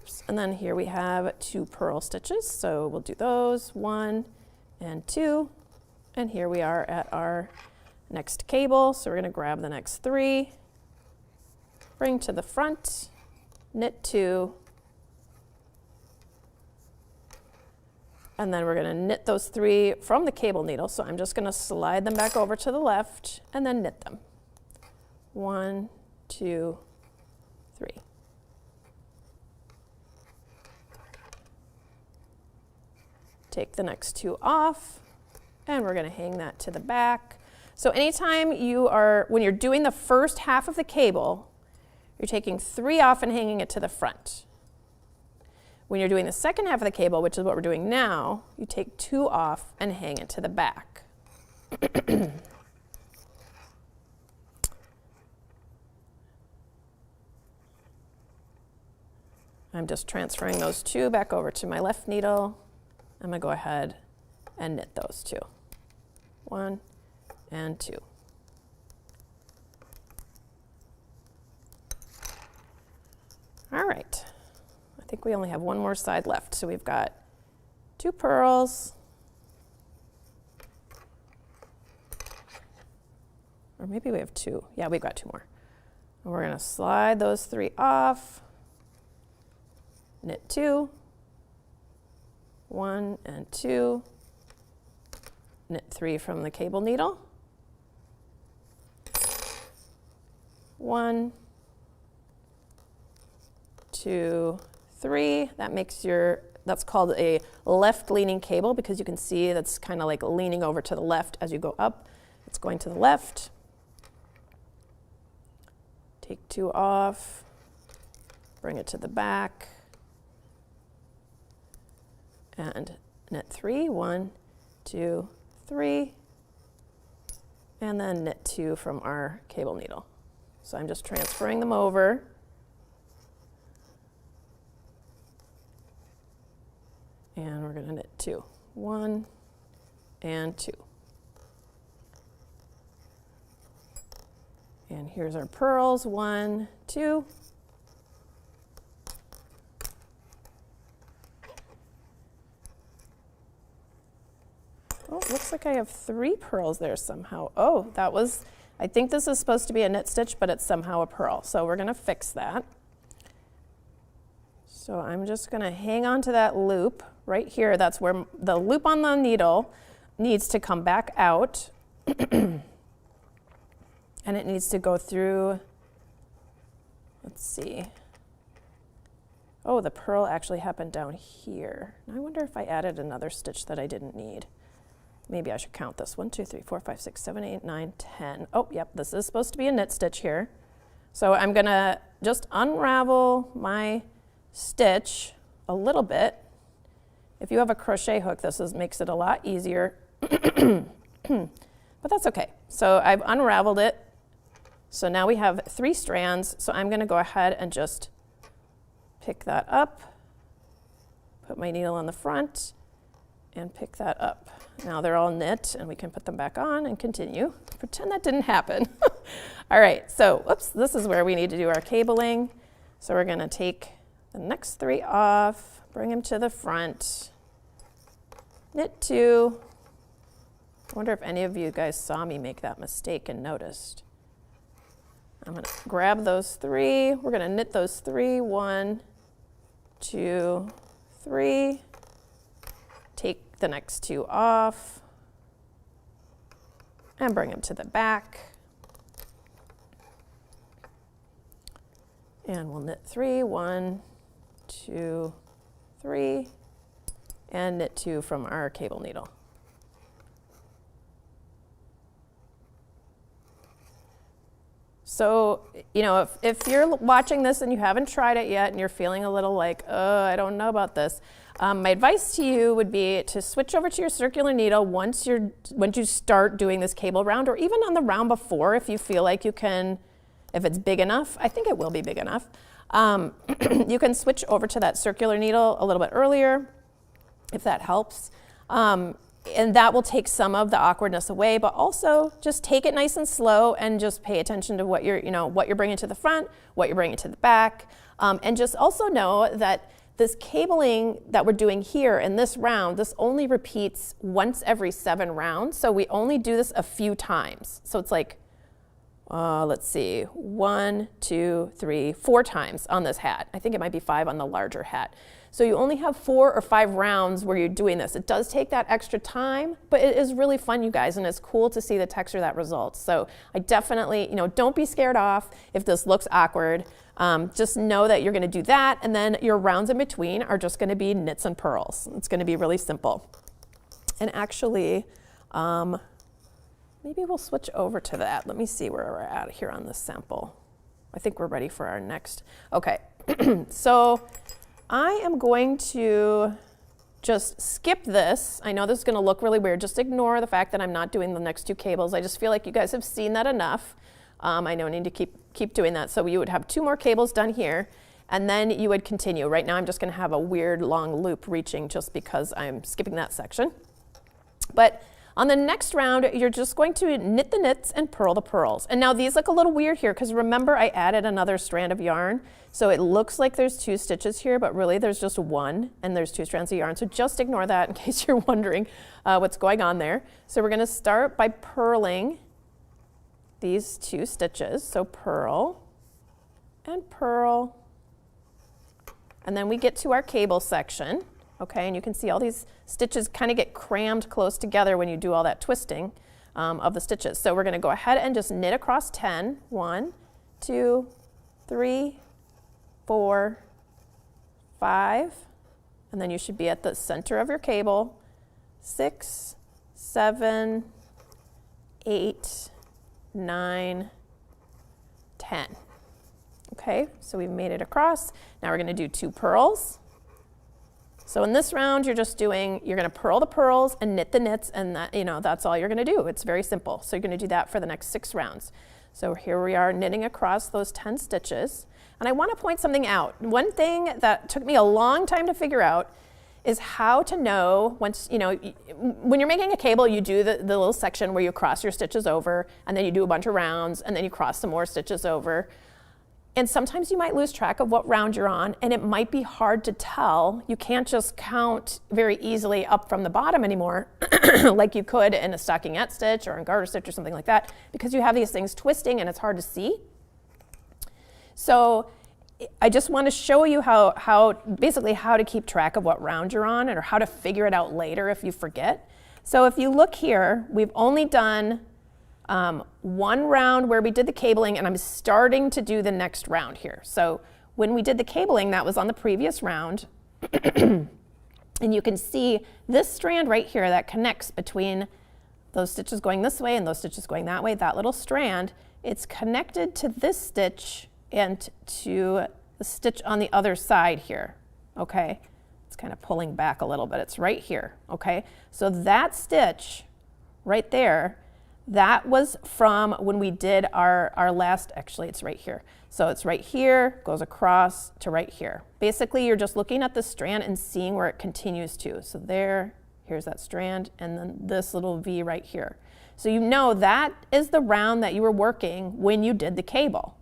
Oops. And then here we have 2 purl stitches. So we'll do those, 1 and 2. And here we are at our next cable. So we're going to grab the next 3, bring to the front, knit 2, and then we're going to knit those 3 from the cable needle. So I'm just going to slide them back over to the left and then knit them. 1, 2, 3. Take the next 2 off, and we're going to hang that to the back. So anytime when you're doing the first half of the cable, you're taking 3 off and hanging it to the front. When you're doing the second half of the cable, which is what we're doing now, you take 2 off and hang it to the back. I'm just transferring those 2 back over to my left needle. I'm going to go ahead and knit those 2. 1 and 2. All right. I think we only have 1 more side left. So we've got 2 purls. Or maybe we have 2. Yeah, we've got 2 more. And we're going to slide those 3 off. Knit 2. 1 and 2. Knit 3 from the cable needle. 1, 2, 3. That's called a left leaning cable because you can see that's kind of like leaning over to the left as you go up. It's going to the left. Take 2 off, bring it to the back, and knit 3, 1, 2, 3, and then knit 2 from our cable needle. So I'm just transferring them over. And we're going to knit 2, 1 and 2. And here's our purls, 1, 2. Oh, it looks like I have 3 purls there somehow. Oh, I think this is supposed to be a knit stitch, but it's somehow a purl. So we're going to fix that. So I'm just going to hang on to that loop right here. That's where the loop on the needle needs to come back out. And it needs to go through, let's see. Oh, the purl actually happened down here. I wonder if I added another stitch that I didn't need. Maybe I should count this. 1, 2, 3, 4, 5, 6, 7, 8, 9, 10. Oh, yep, this is supposed to be a knit stitch here. So I'm gonna just unravel my stitch a little bit. If you have a crochet hook, makes it a lot easier, but that's okay. So I've unraveled it. So now we have 3 strands. So I'm gonna go ahead and just pick that up, put my needle on the front, and pick that up. Now they're all knit, and we can put them back on and continue. Pretend that didn't happen. All right, so whoops, this is where we need to do our cabling. So we're gonna take the next 3 off, bring them to the front, knit 2. I wonder if any of you guys saw me make that mistake and noticed. I'm gonna grab those 3. We're gonna knit those 3, 1, 2, 3. Take the next 2 off and bring them to the back. And we'll knit 3, 1, 2, 3, and knit 2 from our cable needle. So, you know, if you're watching this and you haven't tried it yet and you're feeling a little like, oh, I don't know about this, my advice to you would be to switch over to your circular needle once you start doing this cable round, or even on the round before if you feel like you can, if it's big enough. I think it will be big enough. You can switch over to that circular needle a little bit earlier if that helps. And that will take some of the awkwardness away, but also just take it nice and slow and just pay attention to what you're bringing to the front, what you're bringing to the back. And just also know that this cabling that we're doing here in this round, this only repeats once every 7 rounds. So we only do this a few times. So it's like, let's see, 1, 2, 3, 4 times on this hat. I think it might be 5 on the larger hat. So you only have 4 or 5 rounds where you're doing this. It does take that extra time, but it is really fun, you guys, and it's cool to see the texture that results. So I definitely, don't be scared off if this looks awkward. Just know that you're going to do that, and then your rounds in between are just going to be knits and purls. It's going to be really simple. And actually, maybe we'll switch over to that. Let me see where we're at here on this sample. I think we're ready for our next. Okay, so I am going to just skip this. I know this is going to look really weird. Just ignore the fact that I'm not doing the next 2 cables. I just feel like you guys have seen that enough. I don't need to keep doing that. So you would have 2 more cables done here, and then you would continue. Right now I'm just going to have a weird long loop reaching just because I'm skipping that section. But on the next round, you're just going to knit the knits and purl the purls. And now these look a little weird here because remember I added another strand of yarn. So it looks like there's 2 stitches here, but really there's just 1 and there's 2 strands of yarn. So just ignore that in case you're wondering what's going on there. So we're going to start by purling these 2 stitches. So purl and purl. And then we get to our cable section. Okay, and you can see all these stitches kind of get crammed close together when you do all that twisting of the stitches. So we're going to go ahead and just knit across 10. 1, 2, 3, 4, 5, and then you should be at the center of your cable. 6, 7, 8, 9, 10. Okay, so we've made it across. Now we're going to do 2 purls. So in this round, you're going to purl the purls and knit the knits, and that, that's all you're going to do. It's very simple. So you're going to do that for the next 6 rounds. So here we are knitting across those 10 stitches. And I want to point something out. One thing that took me a long time to figure out is how to know once, when you're making a cable, you do the little section where you cross your stitches over, and then you do a bunch of rounds, and then you cross some more stitches over. And sometimes you might lose track of what round you're on, and it might be hard to tell. You can't just count very easily up from the bottom anymore like you could in a stockingette stitch or a garter stitch or something like that, because you have these things twisting and it's hard to see. So I just want to show you basically how to keep track of what round you're on, or how to figure it out later if you forget. So if you look here, we've only done 1 round where we did the cabling, and I'm starting to do the next round here. So when we did the cabling, that was on the previous round. And you can see this strand right here that connects between those stitches going this way and those stitches going that way, that little strand, it's connected to this stitch and to the stitch on the other side here, okay? It's kind of pulling back a little bit. It's right here, okay? So that stitch right there, that was from when we did our last, actually it's right here. So it's right here, goes across to right here. Basically, you're just looking at the strand and seeing where it continues to. So here's that strand, and then this little V right here. So you know that is the round that you were working when you did the cable.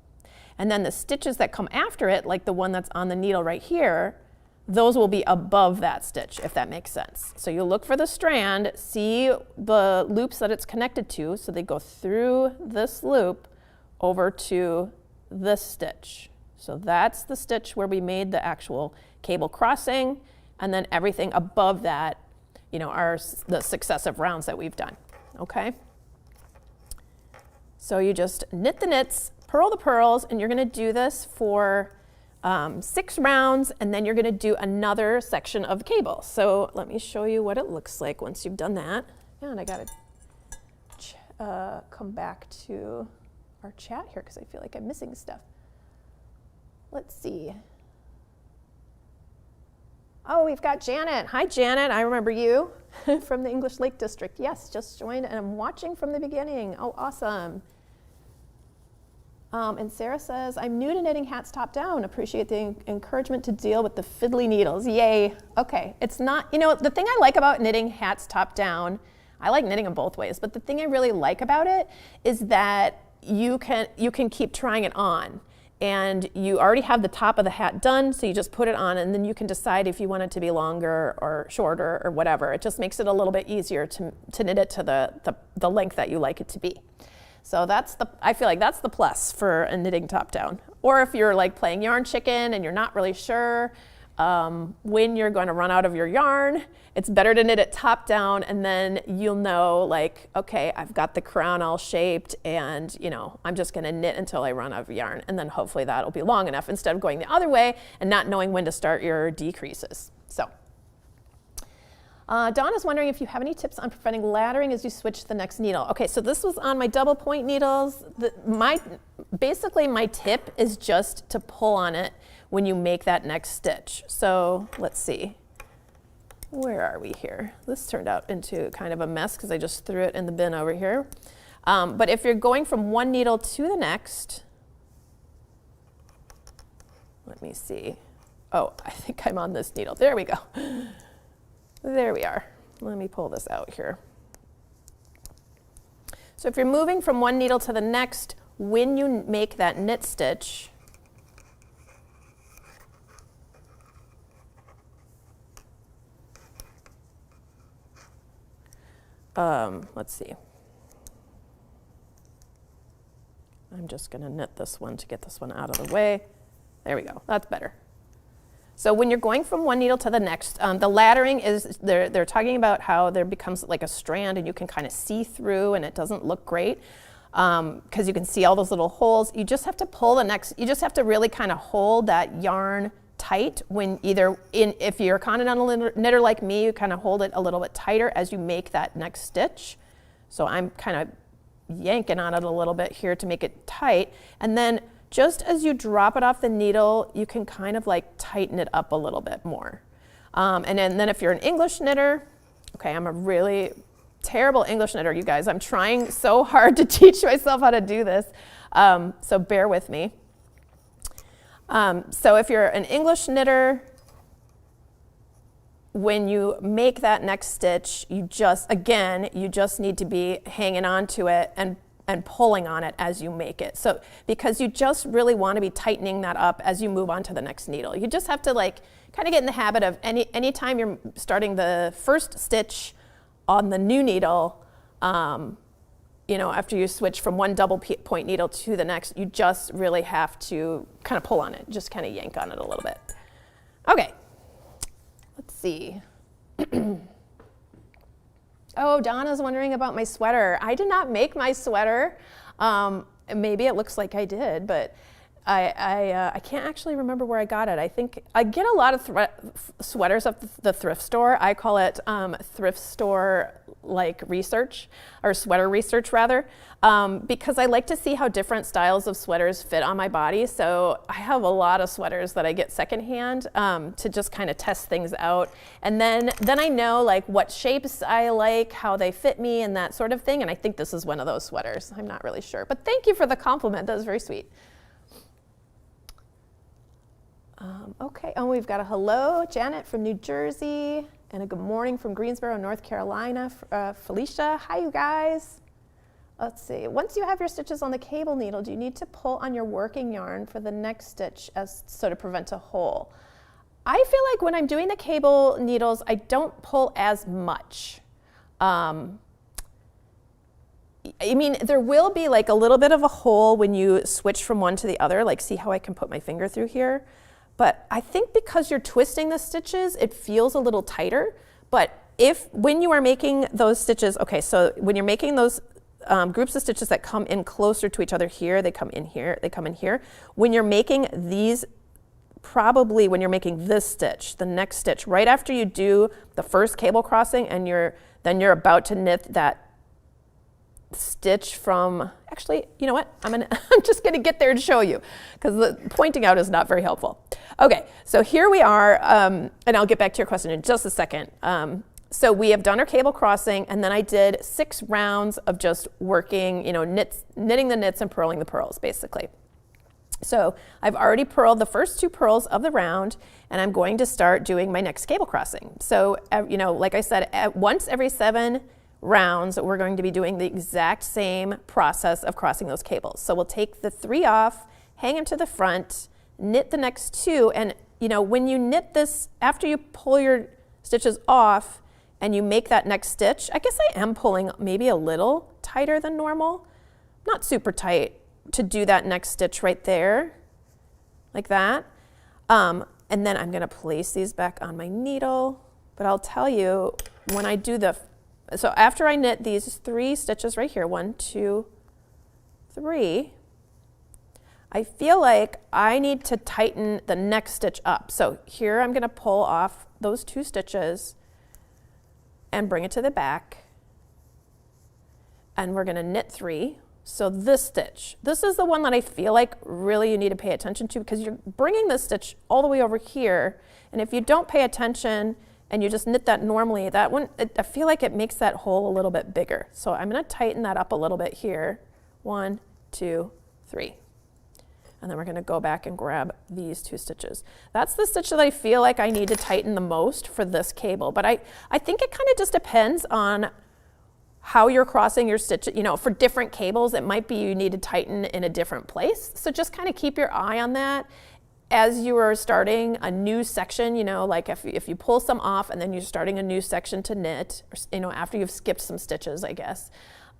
And then the stitches that come after it, like the one that's on the needle right here, those will be above that stitch, if that makes sense. So you look for the strand, see the loops that it's connected to, so they go through this loop over to this stitch. So that's the stitch where we made the actual cable crossing, and then everything above that, are the successive rounds that we've done, okay? So you just knit the knits, purl the purls, and you're gonna do this for 6 rounds, and then you're going to do another section of cable. So let me show you what it looks like once you've done that. And I got to come back to our chat here because I feel like I'm missing stuff. Let's see. Oh, we've got Janet. Hi, Janet. I remember you from the English Lake District. Yes, just joined, and I'm watching from the beginning. Oh, awesome. And Sarah says, I'm new to knitting hats top down. Appreciate the encouragement to deal with the fiddly needles. Yay. Okay. It's not, the thing I like about knitting hats top down, I like knitting them both ways, but the thing I really like about it is that you can keep trying it on. and you already have the top of the hat done, so you just put it on, and then you can decide if you want it to be longer or shorter or whatever. It just makes it a little bit easier to knit it to the length that you like it to be. So I feel like that's the plus for a knitting top down. Or if you're like playing yarn chicken and you're not really sure when you're going to run out of your yarn, it's better to knit it top down, and then you'll know, like, okay, I've got the crown all shaped, and I'm just going to knit until I run out of yarn, and then hopefully that'll be long enough instead of going the other way and not knowing when to start your decreases. So Dawn is wondering if you have any tips on preventing laddering as you switch to the next needle. Okay, so this was on my double point needles. Basically my tip is just to pull on it when you make that next stitch. So let's see, where are we here? This turned out into kind of a mess because I just threw it in the bin over here. But if you're going from one needle to the next, let me see. Oh, I think I'm on this needle. There we go. There we are. Let me pull this out here. So if you're moving from one needle to the next, when you make that knit stitch, let's see. I'm just going to knit this one to get this one out of the way. There we go. That's better. So when you're going from one needle to the next, the laddering is, they're talking about how there becomes like a strand and you can kind of see through and it doesn't look great because you can see all those little holes. You just have to pull the next, you just have to really kind of hold that yarn tight when if you're a continental knitter like me, you kind of hold it a little bit tighter as you make that next stitch. So I'm kind of yanking on it a little bit here to make it tight. And then just as you drop it off the needle, you can kind of like tighten it up a little bit more. And then if you're an English knitter, okay, I'm a really terrible English knitter, you guys. I'm trying so hard to teach myself how to do this, so bear with me. So if you're an English knitter, when you make that next stitch, you just need to be hanging on to it and pulling on it as you make it. So because you just really want to be tightening that up as you move on to the next needle. You just have to like kind of get in the habit of anytime you're starting the first stitch on the new needle, after you switch from one double point needle to the next, you just really have to kind of pull on it, just kind of yank on it a little bit. Okay, let's see. Oh, Donna's wondering about my sweater. I did not make my sweater. Maybe it looks like I did, but I can't actually remember where I got it. I think I get a lot of sweaters at the thrift store. I call it thrift store like research, or sweater research rather, because I like to see how different styles of sweaters fit on my body. So I have a lot of sweaters that I get secondhand to just kind of test things out. And then I know like what shapes I like, how they fit me and that sort of thing. And I think this is one of those sweaters. I'm not really sure, but thank you for the compliment. That was very sweet. Okay, we've got a hello, Janet from New Jersey, and a good morning from Greensboro, North Carolina, Felicia. Hi, you guys. Let's see. Once you have your stitches on the cable needle, do you need to pull on your working yarn for the next stitch so to prevent a hole? I feel like when I'm doing the cable needles, I don't pull as much. I mean, there will be like a little bit of a hole when you switch from one to the other, like see how I can put my finger through here? But I think because you're twisting the stitches, it feels a little tighter. But when you are making those stitches, okay, so when you're making those groups of stitches that come in closer to each other here, they come in here, they come in here. When you're making these, probably when you're making this stitch, the next stitch, right after you do the first cable crossing and then you're about to knit that stitch from, actually, you know what? I'm just gonna get there and show you because the pointing out is not very helpful. Okay, so here we are, and I'll get back to your question in just a second. So we have done our cable crossing, and then I did 6 rounds of just working, knitting the knits and purling the purls, basically. So I've already purled the first 2 purls of the round, and I'm going to start doing my next cable crossing. So, like I said, once every 7 rounds, we're going to be doing the exact same process of crossing those cables. So we'll take the 3 off, hang them to the front, knit the next two, and you know, when you knit this, after you pull your stitches off and you make that next stitch, I guess I am pulling maybe a little tighter than normal, not super tight, to do that next stitch right there, like that. And then I'm gonna place these back on my needle, but I'll tell you, when I do so after I knit these 3 stitches right here, 1, 2, 3, I feel like I need to tighten the next stitch up. So here I'm gonna pull off those 2 stitches and bring it to the back. And we're gonna knit 3. So this stitch, this is the one that I feel like really you need to pay attention to, because you're bringing this stitch all the way over here. And if you don't pay attention and you just knit that normally, that one, I feel like it makes that hole a little bit bigger. So I'm gonna tighten that up a little bit here. 1, 2, 3. And then we're gonna go back and grab these 2 stitches. That's the stitch that I feel like I need to tighten the most for this cable. But I think it kind of just depends on how you're crossing your stitch. You know, for different cables, it might be you need to tighten in a different place. So just kind of keep your eye on that as you are starting a new section. You know, like if you pull some off and then you're starting a new section to knit, or, you know, after you've skipped some stitches, I guess,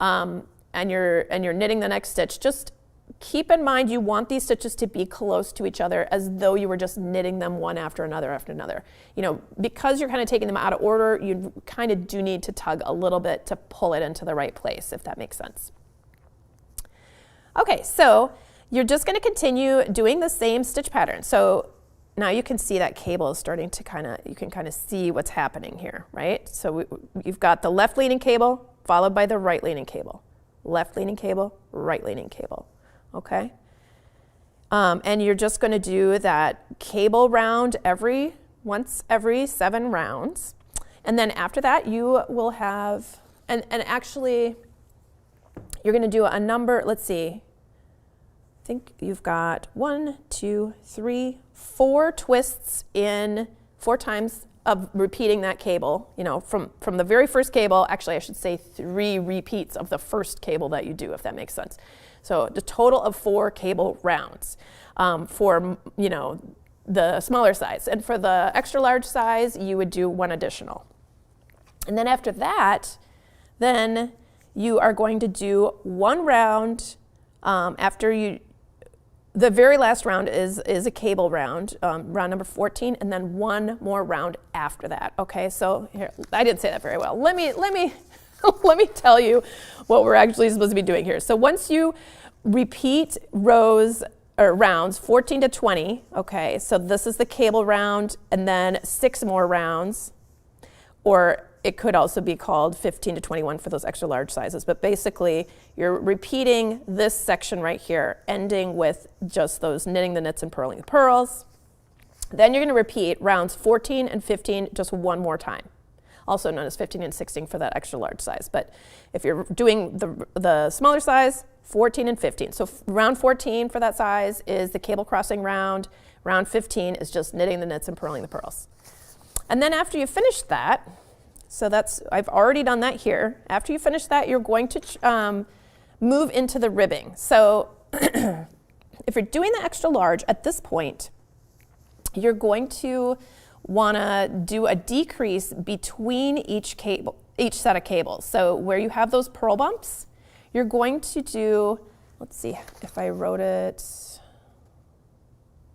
and you're knitting the next stitch, just keep in mind you want these stitches to be close to each other, as though you were just knitting them one after another after another. You know, because you're kind of taking them out of order, you kind of do need to tug a little bit to pull it into the right place, if that makes sense. Okay, so you're just going to continue doing the same stitch pattern. So now you can see that cable is starting to you can kind of see what's happening here, right? So you've got the left leaning cable followed by the right leaning cable. Left leaning cable, right leaning cable. Okay, and you're just going to do that cable round once every 7 rounds, and then after that you will have, and actually you're going to do a number. Let's see, I think you've got 1, 2, 3, 4 twists in 4 times of repeating that cable. You know, from the very first cable. Actually, I should say 3 repeats of the first cable that you do, if that makes sense. So the total of 4 cable rounds for, you know, the smaller size. And for the extra large size, you would do 1 additional. And then after that, then you are going to do 1 round the very last round is a cable round, round number 14, and then 1 more round after that. Okay, so here, I didn't say that very well. Let me let me tell you what we're actually supposed to be doing here. So once you repeat rows or rounds 14 to 20, okay, so this is the cable round, and then 6 more rounds, or it could also be called 15 to 21 for those extra large sizes. But basically, you're repeating this section right here, ending with just those knitting the knits and purling the purls. Then you're going to repeat rounds 14 and 15 just 1 more time, also known as 15 and 16 for that extra large size. But if you're doing the smaller size, 14 and 15. So round 14 for that size is the cable crossing round. Round 15 is just knitting the knits and purling the purls. And then after you finish that, so I've already done that here. After you finish that, you're going to move into the ribbing. So if you're doing the extra large at this point, you're going to want to do a decrease between each set of cables. So where you have those purl bumps, you're going to do, let's see if I wrote it.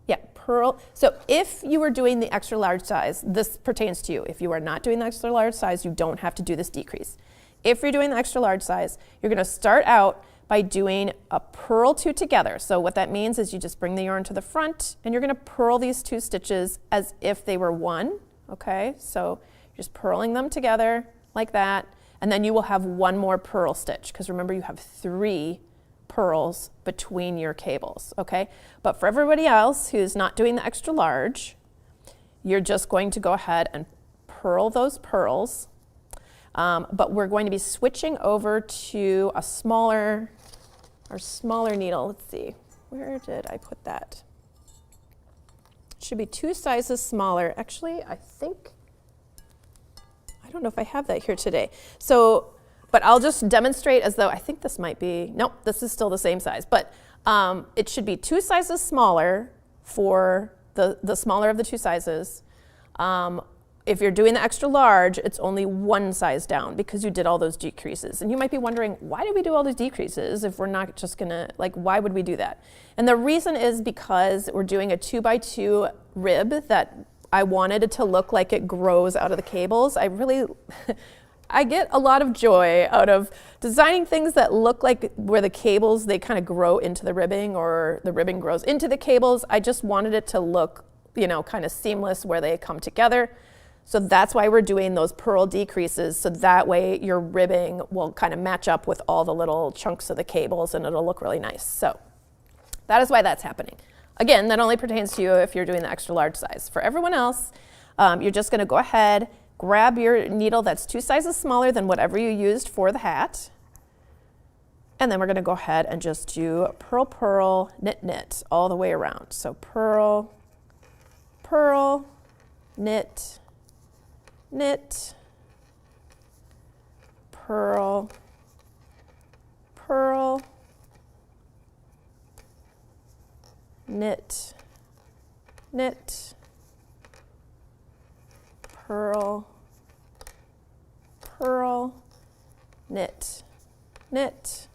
Yeah, purl. So if you were doing the extra large size, this pertains to you. If you are not doing the extra large size, you don't have to do this decrease. If you're doing the extra large size, you're going to start out by doing a purl 2 together. So what that means is you just bring the yarn to the front and you're going to purl these 2 stitches as if they were one. Okay, so you're just purling them together like that, and then you will have 1 more purl stitch, because remember you have 3 purls between your cables. Okay, but for everybody else who's not doing the extra large, you're just going to go ahead and purl those purls, but we're going to be switching over to our smaller needle. Let's see, where did I put that? It should be 2 sizes smaller. Actually, I don't know if I have that here today. So, but I'll just demonstrate as though, I think this might be, nope, this is still the same size. But It should be 2 sizes smaller for the smaller of the 2 sizes. If you're doing the extra large, it's only 1 size down because you did all those decreases. And you might be wondering, why did we do all these decreases if we're not just gonna, like, why would we do that? And the reason is because we're doing a 2x2 rib that I wanted it to look like it grows out of the cables. I get a lot of joy out of designing things that look like where the cables, they kind of grow into the ribbing or the ribbing grows into the cables. I just wanted it to look, you know, kind of seamless where they come together. So that's why we're doing those purl decreases, so that way your ribbing will kind of match up with all the little chunks of the cables and it'll look really nice. So that is why that's happening. Again, that only pertains to you if you're doing the extra large size. For everyone else, you're just gonna go ahead, grab your needle that's 2 sizes smaller than whatever you used for the hat, and then we're gonna go ahead and just do purl, purl, knit, knit all the way around. So purl, purl, knit, knit, purl, purl, knit, knit, purl, purl, knit, knit.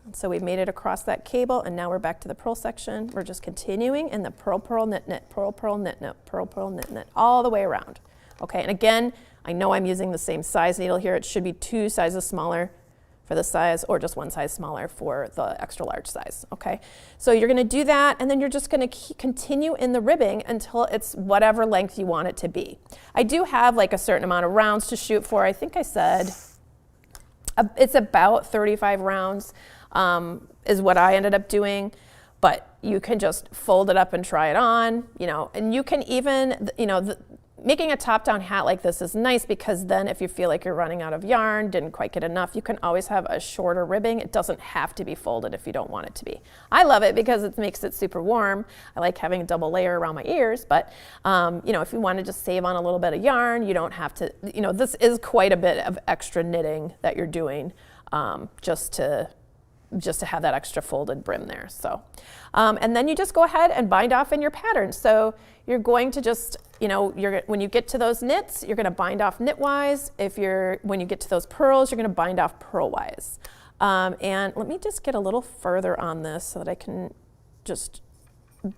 And so we made it across that cable, and now we're back to the purl section. We're just continuing in the purl, purl, knit, knit, purl, purl, knit, knit, purl, purl, knit, knit, all the way around. Okay, and again, I know I'm using the same size needle here. It should be 2 sizes smaller for the size, or just 1 size smaller for the extra large size, okay? So you're gonna do that, and then you're just gonna continue in the ribbing until it's whatever length you want it to be. I do have like a certain amount of rounds to shoot for. I think I said it's about 35 rounds is what I ended up doing, but you can just fold it up and try it on, you know, and you can even, you know, making a top-down hat like this is nice because then if you feel like you're running out of yarn, didn't quite get enough, you can always have a shorter ribbing. It doesn't have to be folded if you don't want it to be. I love it because it makes it super warm. I like having a double layer around my ears, but you know, if you want to just save on a little bit of yarn, you don't have to, you know, this is quite a bit of extra knitting that you're doing just to have that extra folded brim there. So, and then you just go ahead and bind off in your pattern. So you're going to just, you know, when you get to those knits, you're gonna bind off knitwise. When you get to those purls, you're gonna bind off purlwise. And let me just get a little further on this so that I can just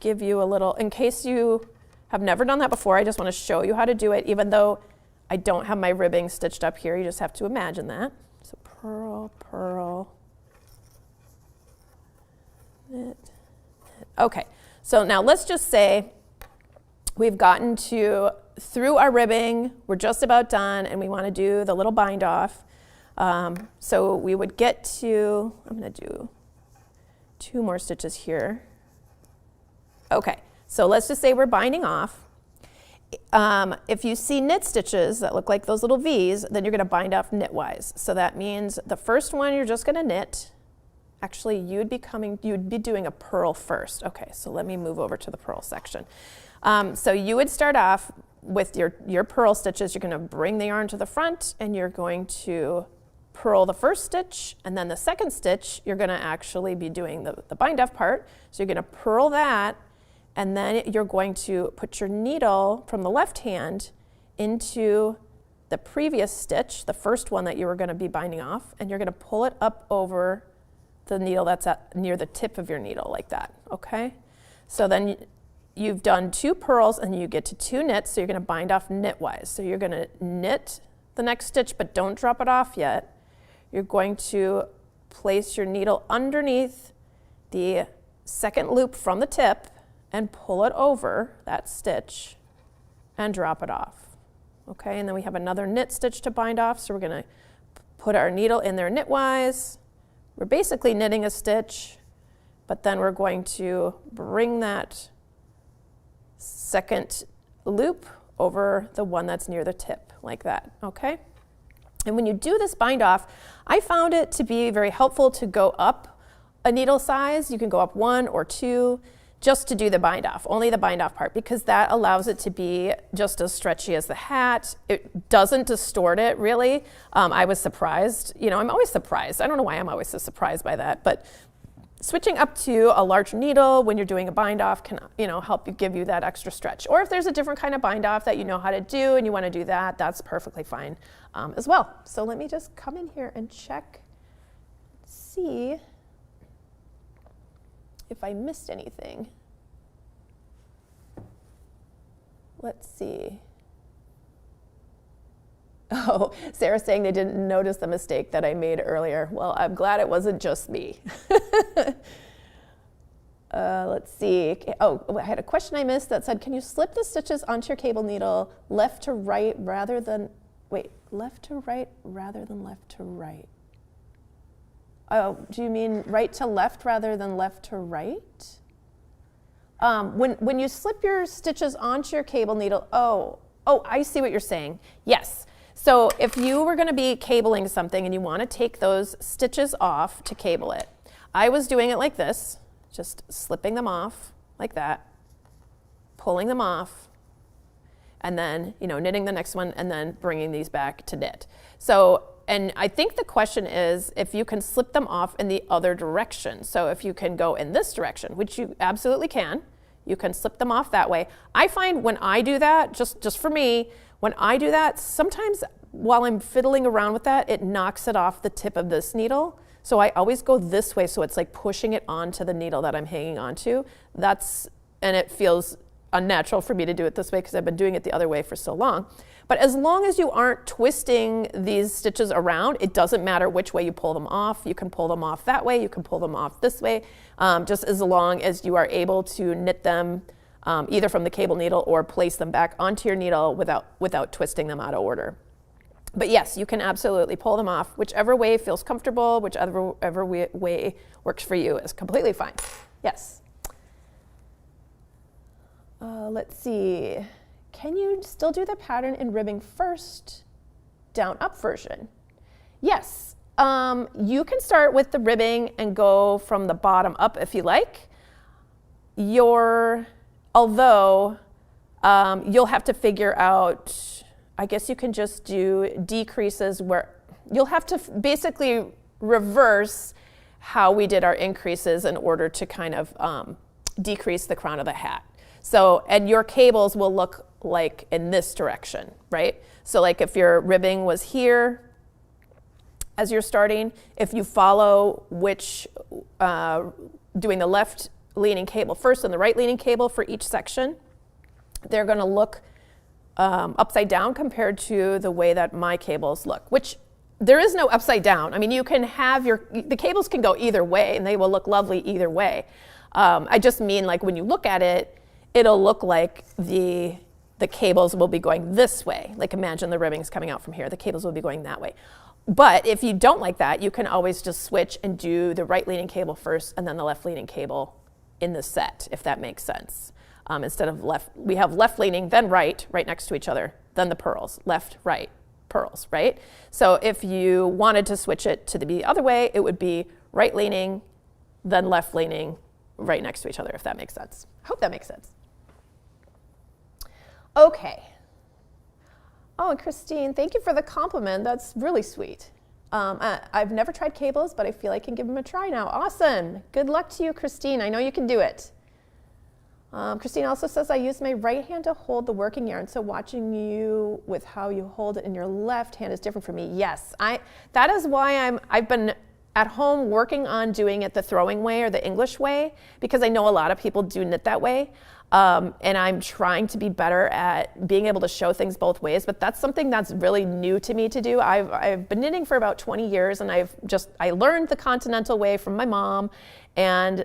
give you a little, in case you have never done that before, I just wanna show you how to do it, even though I don't have my ribbing stitched up here. You just have to imagine that. So purl, purl, knit, knit. Okay, so now let's just say we've gotten through our ribbing, we're just about done, and we want to do the little bind off. So we would get to, I'm going to do 2 more stitches here. Okay, so let's just say we're binding off. If you see knit stitches that look like those little V's, then you're going to bind off knitwise. So that means the first one you're just going to knit. Actually, you'd be doing a purl first. Okay, so let me move over to the purl section. So you would start off with your purl stitches. You're going to bring the yarn to the front and you're going to purl the first stitch, and then the second stitch you're going to actually be doing the bind off part. So you're going to purl that, and then you're going to put your needle from the left hand into the previous stitch, the first one that you were going to be binding off, and you're going to pull it up over the needle that's near the tip of your needle like that, okay? So then you've done 2 purls and you get to 2 knits, so you're gonna bind off knitwise. So you're gonna knit the next stitch, but don't drop it off yet. You're going to place your needle underneath the second loop from the tip and pull it over that stitch and drop it off, okay? And then we have another knit stitch to bind off, so we're gonna put our needle in there knitwise. We're basically knitting a stitch, but then we're going to bring that second loop over the one that's near the tip, like that, okay? And when you do this bind off, I found it to be very helpful to go up a needle size. You can go up 1 or 2 just to do the bind off, only the bind off part, because that allows it to be just as stretchy as the hat. It doesn't distort it really. I was surprised, you know, I'm always surprised. I don't know why I'm always so surprised by that, but switching up to a larger needle when you're doing a bind off can, help you give you that extra stretch. Or if there's a different kind of bind off that you know how to do and you want to do that, that's perfectly fine as well. So let me just come in here and check, see if I missed anything. Let's see. Oh, Sarah's saying they didn't notice the mistake that I made earlier. Well, I'm glad it wasn't just me. Let's see. Oh, I had a question I missed that said, can you slip the stitches onto your cable needle left to right rather than, left to right rather than left to right? Oh, do you mean right to left rather than left to right? When you slip your stitches onto your cable needle, oh, I see what you're saying. Yes. So if you were going to be cabling something and you want to take those stitches off to cable it, I was doing it like this, just slipping them off like that, pulling them off, and then, knitting the next one and then bringing these back to knit. So, and I think the question is if you can slip them off in the other direction. So if you can go in this direction, which you absolutely can, you can slip them off that way. I find when I do that, just for me, when I do that, sometimes while I'm fiddling around with that, it knocks it off the tip of this needle. So I always go this way, so it's like pushing it onto the needle that I'm hanging onto. And it feels unnatural for me to do it this way because I've been doing it the other way for so long. But as long as you aren't twisting these stitches around, it doesn't matter which way you pull them off. You can pull them off that way, you can pull them off this way, just as long as you are able to knit them either from the cable needle or place them back onto your needle without twisting them out of order. But yes, you can absolutely pull them off. Whichever way feels comfortable, whichever way works for you is completely fine. Yes. Let's see. Can you still do the pattern in ribbing first, down up version? Yes. You can start with the ribbing and go from the bottom up if you like. Although you'll have to figure out, I guess you can just do decreases where you'll have to basically reverse how we did our increases in order to kind of decrease the crown of the hat. So, and your cables will look like in this direction, right? So like if your ribbing was here as you're starting, if you follow doing the left leaning cable first and the right leaning cable for each section, they're going to look upside down compared to the way that my cables look, which there is no upside down. I mean, you can have the cables can go either way and they will look lovely either way. I just mean like when you look at it, it'll look like the cables will be going this way. Like imagine the ribbing's coming out from here, the cables will be going that way. But if you don't like that, you can always just switch and do the right leaning cable first and then the left leaning cable in the set, if that makes sense. Instead of left, we have left leaning, then right next to each other, then the purls, left, right, purls, right? So if you wanted to switch it to the other way, it would be right leaning, then left leaning, right next to each other, if that makes sense. I hope that makes sense. Okay. Oh, and Christine, thank you for the compliment. That's really sweet. I've never tried cables, but I feel I can give them a try now. Awesome. Good luck to you, Christine. I know you can do it. Christine also says, I use my right hand to hold the working yarn, so watching you with how you hold it in your left hand is different for me. Yes, that is why I've been at home working on doing it the throwing way or the English way, because I know a lot of people do knit that way. And I'm trying to be better at being able to show things both ways, but that's something that's really new to me to do. I've been knitting for about 20 years and I learned the continental way from my mom, and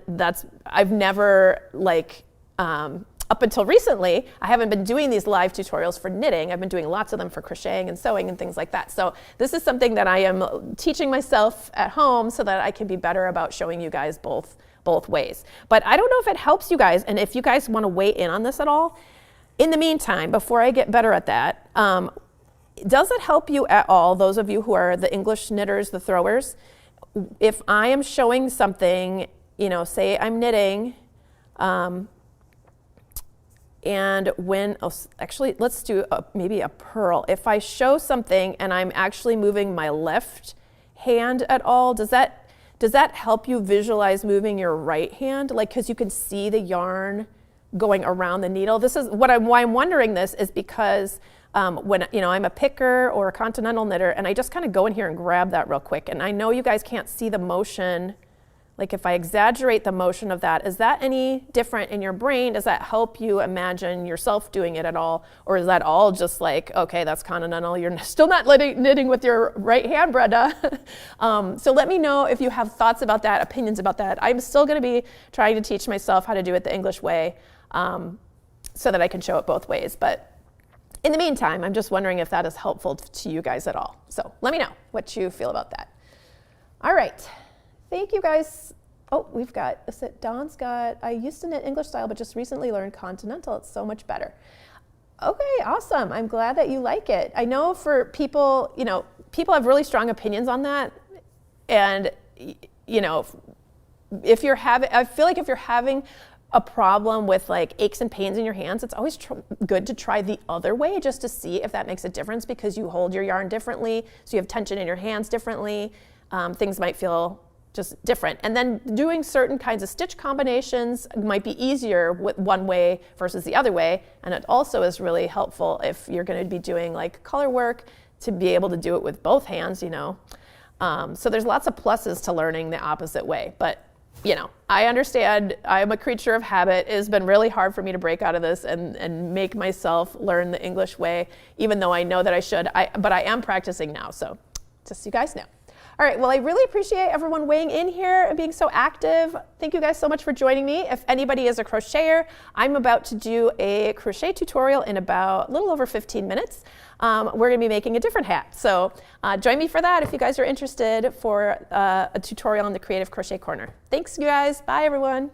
I've never up until recently, I haven't been doing these live tutorials for knitting. I've been doing lots of them for crocheting and sewing and things like that. So this is something that I am teaching myself at home so that I can be better about showing you guys both ways. But I don't know if it helps you guys, and if you guys want to weigh in on this at all. In the meantime, before I get better at that, does it help you at all, those of you who are the English knitters, the throwers, if I am showing something, say I'm knitting, and actually let's do maybe a purl. If I show something and I'm actually moving my left hand at all, does that does that help you visualize moving your right hand? Like, because you can see the yarn going around the needle. This is why I'm wondering this is because when I'm a picker or a continental knitter, and I just kind of go in here and grab that real quick. And I know you guys can't see the motion. Like if I exaggerate the motion of that, is that any different in your brain? Does that help you imagine yourself doing it at all? Or is that all just like, okay, that's continental, you're still not knitting with your right hand, Brenda? So let me know if you have thoughts about that, opinions about that. I'm still gonna be trying to teach myself how to do it the English way so that I can show it both ways. But in the meantime, I'm just wondering if that is helpful to you guys at all. So let me know what you feel about that. All right. Thank you guys. Oh, we've got, Dawn's got, I used to knit English style, but just recently learned continental. It's so much better. Okay, awesome. I'm glad that you like it. I know for people, people have really strong opinions on that. And, if you're having, I feel like if you're having a problem with like aches and pains in your hands, it's always good to try the other way just to see if that makes a difference because you hold your yarn differently, so you have tension in your hands differently. Things might feel just different. And then doing certain kinds of stitch combinations might be easier with one way versus the other way. And it also is really helpful if you're going to be doing like color work to be able to do it with both hands, So there's lots of pluses to learning the opposite way. But I understand I'm a creature of habit. It has been really hard for me to break out of this and make myself learn the English way, even though I know that I should. But I am practicing now, so just so you guys know. All right, well, I really appreciate everyone weighing in here and being so active. Thank you guys so much for joining me. If anybody is a crocheter, I'm about to do a crochet tutorial in about a little over 15 minutes. We're gonna be making a different hat. So join me for that if you guys are interested for a tutorial on the Creative Crochet Corner. Thanks, you guys. Bye, everyone.